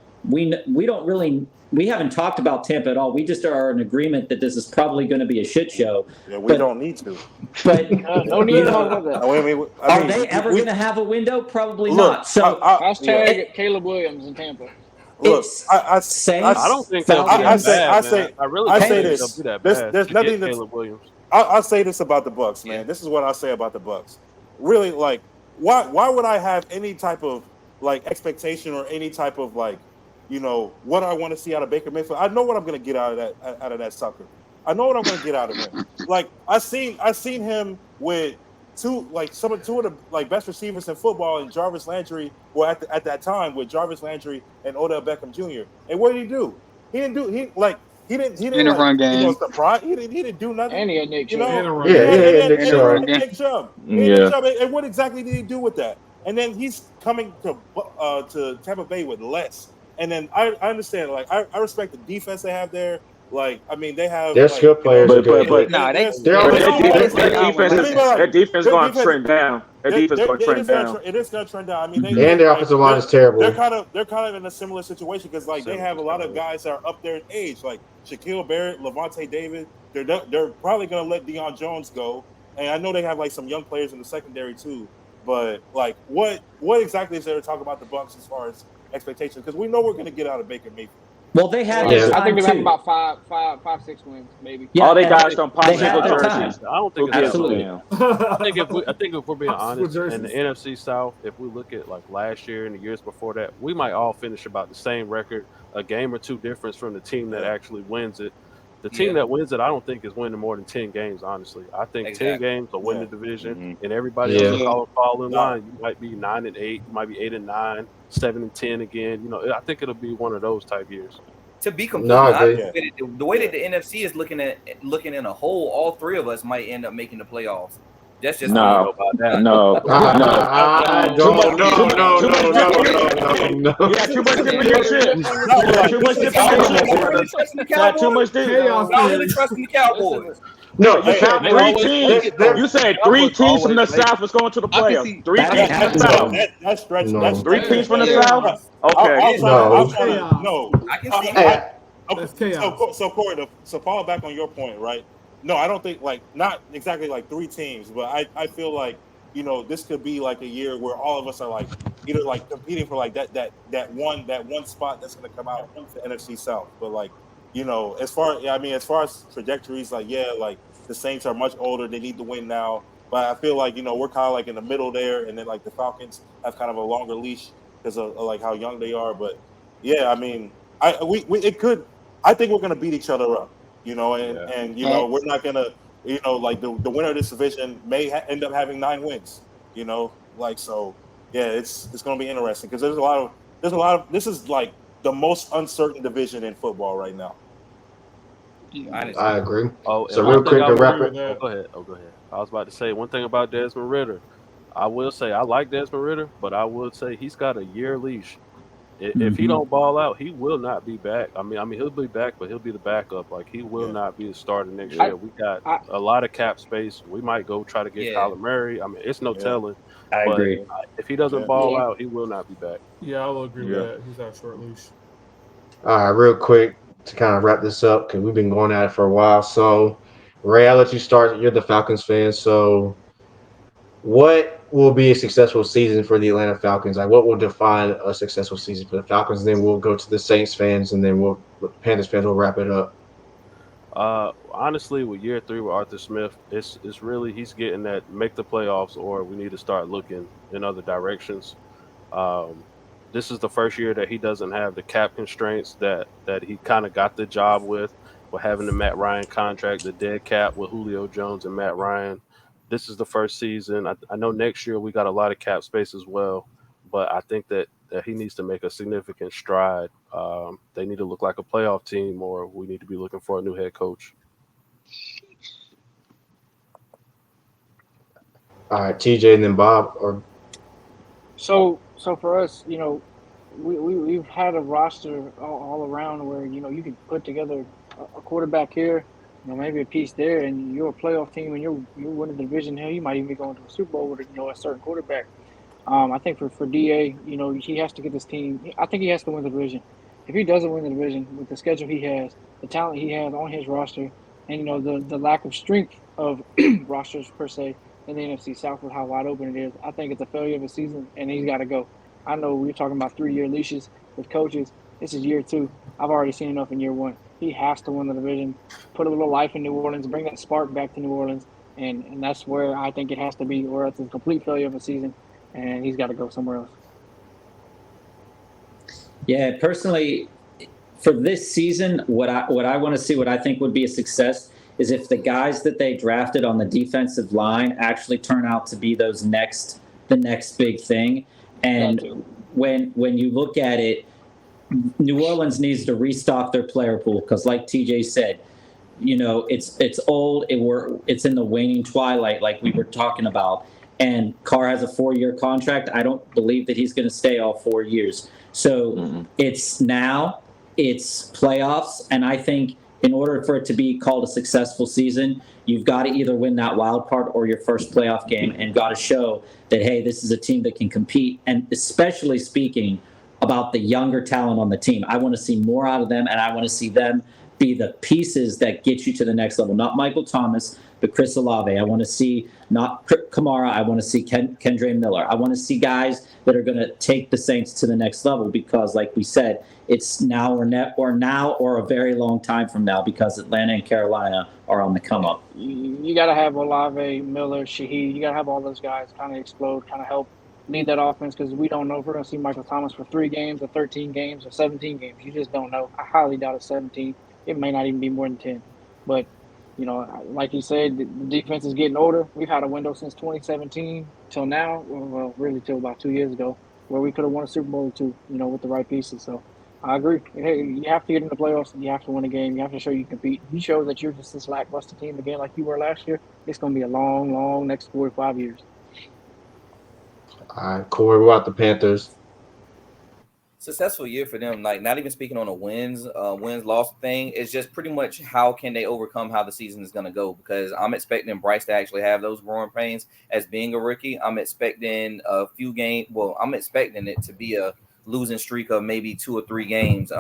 we haven't talked about Tampa at all. We just are in agreement that this is probably going to be a shit show. Yeah, we don't need to. But no need to talk about that. Are they ever going to have a window? Probably not. So hashtag Caleb Williams in Tampa. Look, I don't think they'll be that bad. I really say this. There's nothing Caleb Williams. I'll say this about the Bucs, man. This is what I say about the Bucs. Really, like, why would I have any type of like expectation or any type of like, what I want to see out of Baker Mayfield? I know what I'm going to get out of that sucker. I know what I'm going to get out of him. Like I seen him with two of the like best receivers in football, and Jarvis Landry. Well, at that time with Jarvis Landry and Odell Beckham Jr. And what did he do? He didn't run game. Surprise. He didn't do nothing. And he had Nick Chubb. Nick Chubb. And what exactly did he do with that? And then he's coming to Tampa Bay with less. And then I understand, like I respect the defense they have there. Like I mean, they have their skill players, but their defense going to trend down. Their defense going to trend down. It is going to trend down. I mean, and their offensive line is terrible. They're kind of in a similar situation because like they have a lot of guys that are up there in age, like Shaquille Barrett, Levante David. They're probably going to let Deion Jones go, and I know they have like some young players in the secondary too. But like, what exactly is there to talk about the Bucs as far as expectations? Because we know we're going to get out of Baker Mayfield. Well, they have. I think they have about 5, 6 wins, maybe. Yeah, all they got is some popsicle jerseys. I don't think absolutely. I think if we're being honest, in the NFC South, if we look at like last year and the years before that, we might all finish about the same record, a game or two difference from the team that actually wins it. The team that wins it, I don't think is winning more than 10 games. Honestly, I think 10 games will win the division, and everybody else will fall in line. You might be 9-8, you might be 8-9, 7-10 again. I think it'll be one of those type years. To be completely honest, the way that the NFC is looking in a whole, all three of us might end up making the playoffs. That's just no. about No. You got too much dip in your shit. Too much dip in your shit. Got too much dip. I really trust in the Cowboys. No, you said 3 teams. You said 3 teams from the South was going to the playoffs. 3 teams from the South. That's stretching. That's 3 teams from the South. Okay. No. I can see. Okay. So Corey, so follow back on your point, right? No, I don't think not exactly like 3 teams, but I feel like this could be like a year where all of us are like either like competing for like that one spot that's going to come out to NFC South. But like as far as trajectories, like the Saints are much older, they need to win now. But I feel like we're kind of like in the middle there, and then like the Falcons have kind of a longer leash because of like how young they are. But yeah, I mean, I think we're going to beat each other up. And we're not gonna, like the winner of this division may end up having 9 wins. So yeah, it's gonna be interesting because there's a lot of this is like the most uncertain division in football right now. I agree. Oh, so real quick to wrap it. Go ahead. I was about to say one thing about Desmond Ridder. I will say I like Desmond Ridder, but I would say he's got a year leash. If he don't ball out, he will not be back. I mean, he'll be back, but he'll be the backup. Like he will not be the starter next year. We got a lot of cap space. We might go try to get Kyler Murray. I mean, it's no telling. I agree. If he doesn't ball out, he will not be back. Yeah, I will agree with that. He's got a short leash. All right, real quick to kind of wrap this up because we've been going at it for a while. So, Ray, I'll let you start. You're the Falcons fan, so what will be a successful season for the Atlanta Falcons? Like, what will define a successful season for the Falcons? And then we'll go to the Saints fans, and then the Panthers fans will wrap it up. Honestly, with year 3 with Arthur Smith, it's really he's getting that make the playoffs, or we need to start looking in other directions. Um, this is the first year that he doesn't have the cap constraints that he kind of got the job with having the Matt Ryan contract, the dead cap with Julio Jones and Matt Ryan. This is the first season. I know next year we got a lot of cap space as well, but I think that he needs to make a significant stride. They need to look like a playoff team, or we need to be looking for a new head coach. All right, TJ and then Bob. Or So for us, we've had a roster all around where you can put together a quarterback here, maybe a piece there, and you're a playoff team and you win the division. Hell, you might even be going to a Super Bowl with a certain quarterback. I think for DA, he has to get this team. I think he has to win the division. If he doesn't win the division with the schedule he has, the talent he has on his roster, and the lack of strength of rosters per se in the NFC South with how wide open it is, I think it's a failure of a season, and he's got to go. I know we're talking about 3-year leashes with coaches. This is year 2. I've already seen enough in year 1. He has to win the division, put a little life in New Orleans, bring that spark back to New Orleans, and that's where I think it has to be, or it's a complete failure of a season, and he's got to go somewhere else. Yeah, personally, for this season, what I want to see, what I think would be a success, is if the guys that they drafted on the defensive line actually turn out to be the next big thing. And when you look at it, New Orleans needs to restock their player pool because, like TJ said, it's old. It's in the waning twilight, like we were talking about. And Carr has a 4-year contract. I don't believe that he's going to stay all 4 years. So it's playoffs, and I think in order for it to be called a successful season, you've got to either win that wild card or your first playoff game, and got to show that, hey, this is a team that can compete. And especially speaking about the younger talent on the team, I want to see more out of them, and I want to see them be the pieces that get you to the next level. Not Michael Thomas, but Chris Olave. I want to see not Kamara. I want to see Kendre Miller. I want to see guys that are going to take the Saints to the next level because, like we said, it's now or a very long time from now because Atlanta and Carolina are on the come up. You got to have Olave, Miller, Shaheed. You got to have all those guys kind of explode, kind of help lead that offense because we don't know if we're going to see Michael Thomas for 3 games or 13 games or 17 games. You just don't know. I highly doubt it's 17. It may not even be more than 10. But, like you said, the defense is getting older. We've had a window since 2017 till now, well, really till about 2 years ago, where we could have won a Super Bowl or 2, with the right pieces. So I agree. Hey, you have to get in the playoffs. You have to win a game. You have to show you can compete. If you show that you're just this lackluster team again like you were last year, it's going to be a long, long next 4 to 5 years. All right, Corey, what about the Panthers? Successful year for them. Like, not even speaking on a wins-loss thing. It's just pretty much how can they overcome how the season is going to go, because I'm expecting Bryce to actually have those growing pains as being a rookie. I'm expecting a few games. Well, I'm expecting it to be a losing streak of maybe 2 or 3 games.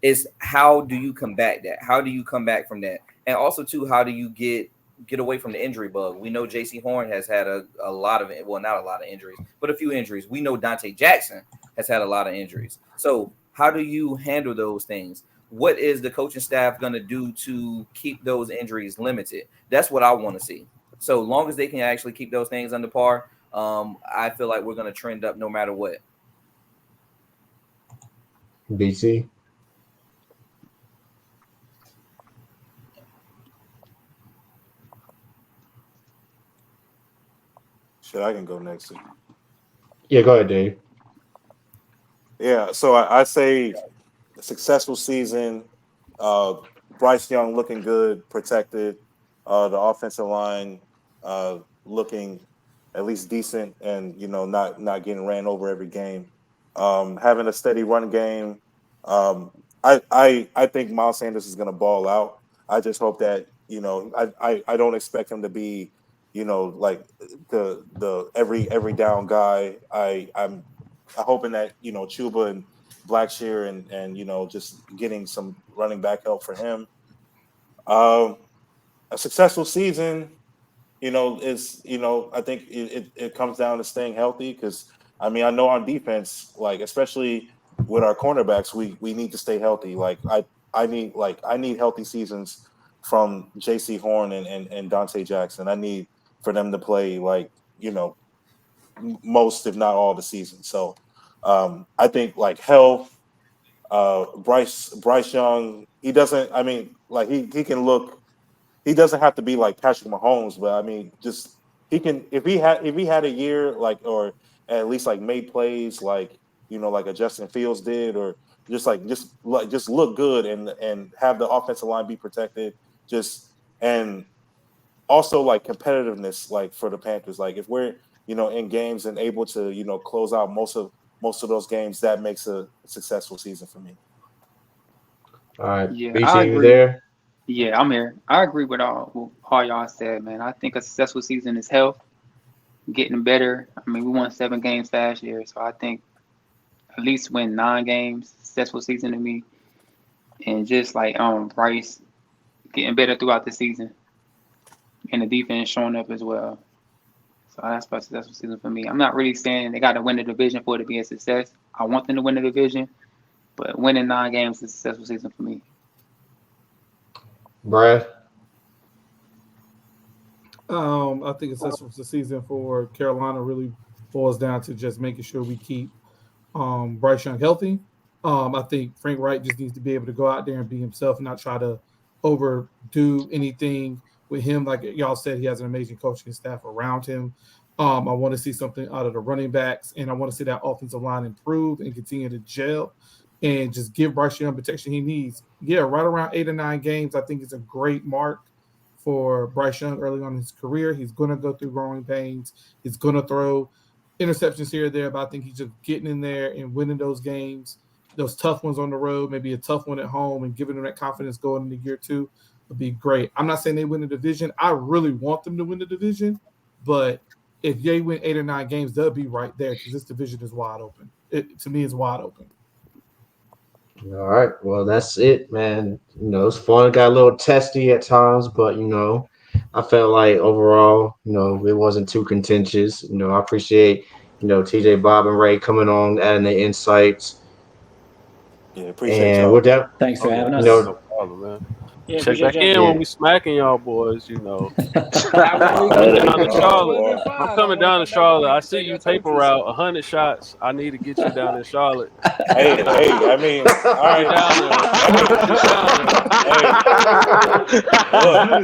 Is how do you combat that? How do you come back from that? And also, too, how do you get away from the injury bug? We know J.C. Horn has had a lot of, well, not a lot of injuries, but a few injuries. We know Dante Jackson has had a lot of injuries. So how do you handle those things? What is the coaching staff going to do to keep those injuries limited? That's what I want to see. So long as they can actually keep those things under par, I feel like we're going to trend up no matter what. BC? Shit, I can go next. Yeah, go ahead, Dave. Yeah, so I say a successful season. Bryce Young looking good, protected. The offensive line looking at least decent, and not getting ran over every game. Having a steady run game. I think Miles Sanders is going to ball out. I just hope that I don't expect him to be like the every down guy. I'm hoping that Chuba and Blackshear and just getting some running back help for him. A successful season, is I think it comes down to staying healthy, because I know on defense, like especially with our cornerbacks, we need to stay healthy. Like I need healthy seasons from J.C. Horn and Dante Jackson. I need for them to play like, you know, most, if not all, the season. So I think like health, Bryce Young, he doesn't. I mean, like he can look. He doesn't have to be like Patrick Mahomes, but I mean, just he can. If he had a year like, or at least like made plays like, you know, like a Justin Fields did, or just look good and have the offensive line be protected. Just and also like competitiveness, like for the Panthers. Like if we're, you know, in games and able to, you know, close out most of those games, that makes a successful season for me. All right, Yeah, BT, I you agree. there? Yeah, I'm here. I agree with all y'all said, man. I think a successful season is health, getting better. I mean, we won 7 games last year, so I think at least win 9 games, successful season to me. And just like Bryce getting better throughout the season, and the defense showing up as well. So that's a successful season for me. I'm not really saying they got to win the division for it to be a success. I want them to win the division, but winning 9 games is a successful season for me. Brad? I think it's successful season for Carolina really boils down to just making sure we keep Bryce Young healthy. I think Frank Wright just needs to be able to go out there and be himself and not try to overdo anything with him. Like y'all said, he has an amazing coaching staff around him. I want to see something out of the running backs, and I want to see that offensive line improve and continue to gel and just give Bryce Young protection he needs. Yeah, right around 8 or 9 games, I think it's a great mark for Bryce Young early on in his career. He's going to go through growing pains. He's going to throw interceptions here or there, but I think he's just getting in there and winning those games, those tough ones on the road, maybe a tough one at home, and giving them that confidence going into year 2 would be great. I'm not saying they win the division. I really want them to win the division, but if they win 8 or 9 games, they'll be right there because this division is wide open. To me, it's wide open. All right. Well, that's it, man. You know, it's fun. It got a little testy at times, but, you know, I felt like overall, you know, it wasn't too contentious. You know, I appreciate, you know, TJ, Bob, and Ray coming on, adding their insights. Yeah, appreciate And y'all. we're definitely, Thanks for having you us. know, No problem, man. Yeah, Check appreciate back y'all. in when we smacking y'all boys, you know. I'm Coming down to Charlotte. boy. I'm coming down to Charlotte. I see you paper route 100 shots. I need to get you down in Charlotte. Hey, I mean, all right.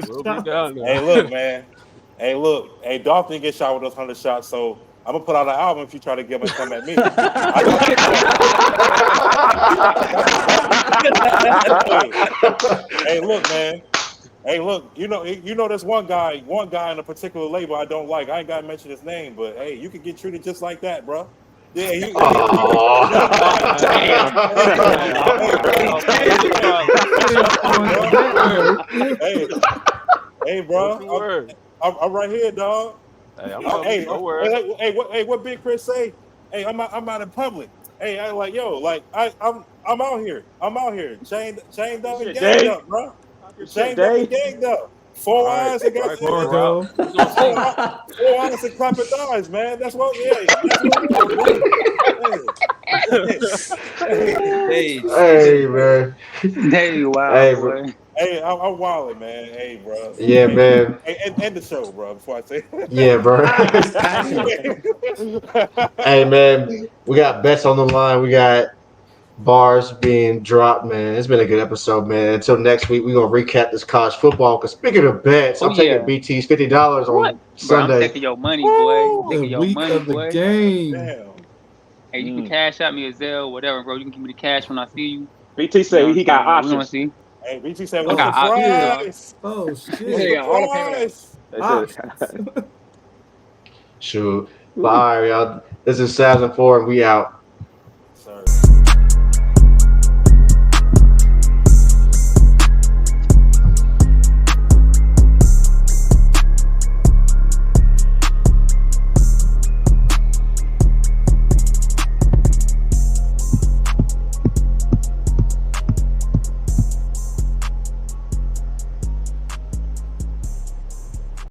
We'll be down there. Hey, look, man. Hey, Dolph didn't get shot with those 100 shots, so I'm gonna put out an album if you try to come at me. Hey, look, man. Hey, look, you know, there's one guy in a particular label I don't like. I ain't gotta mention his name, but hey, you could get treated just like that, bro. Yeah, hey, bro. I'm right here, dog. Hey, What Big Chris say? Hey, I'm out in public. Hey, I like, yo, like I'm out here. Chained up and ganged up, bro. Chained up and ganged up. 4 eyes and got 4 eyes and clapping thighs, man. That's what. Yeah. hey, man. Hey, wow, Hey, boy. Hey, I'm wilding, man. Hey, bro. Yeah, man. Hey, end the show, bro. Before I say. Yeah, bro. Hey, man. We got bets on the line. We got bars being dropped, man. It's been a good episode, man. Until next week, we're gonna recap this college football. Because speaking of bets, I'm taking BT's $50 on Sunday. Bro, I'm taking your money, boy. I'm taking The your week money, of the boy. game. Damn. Hey, you can cash out me a Zelle, whatever, bro. You can give me the cash when I see you. BT said he got We gonna options. see. Hey, BT said, I "What's got the options, price?" Oh What's shit! the Yeah, auto payment. price? Shoot. Bye, y'all. This is Savs and 4, and we out.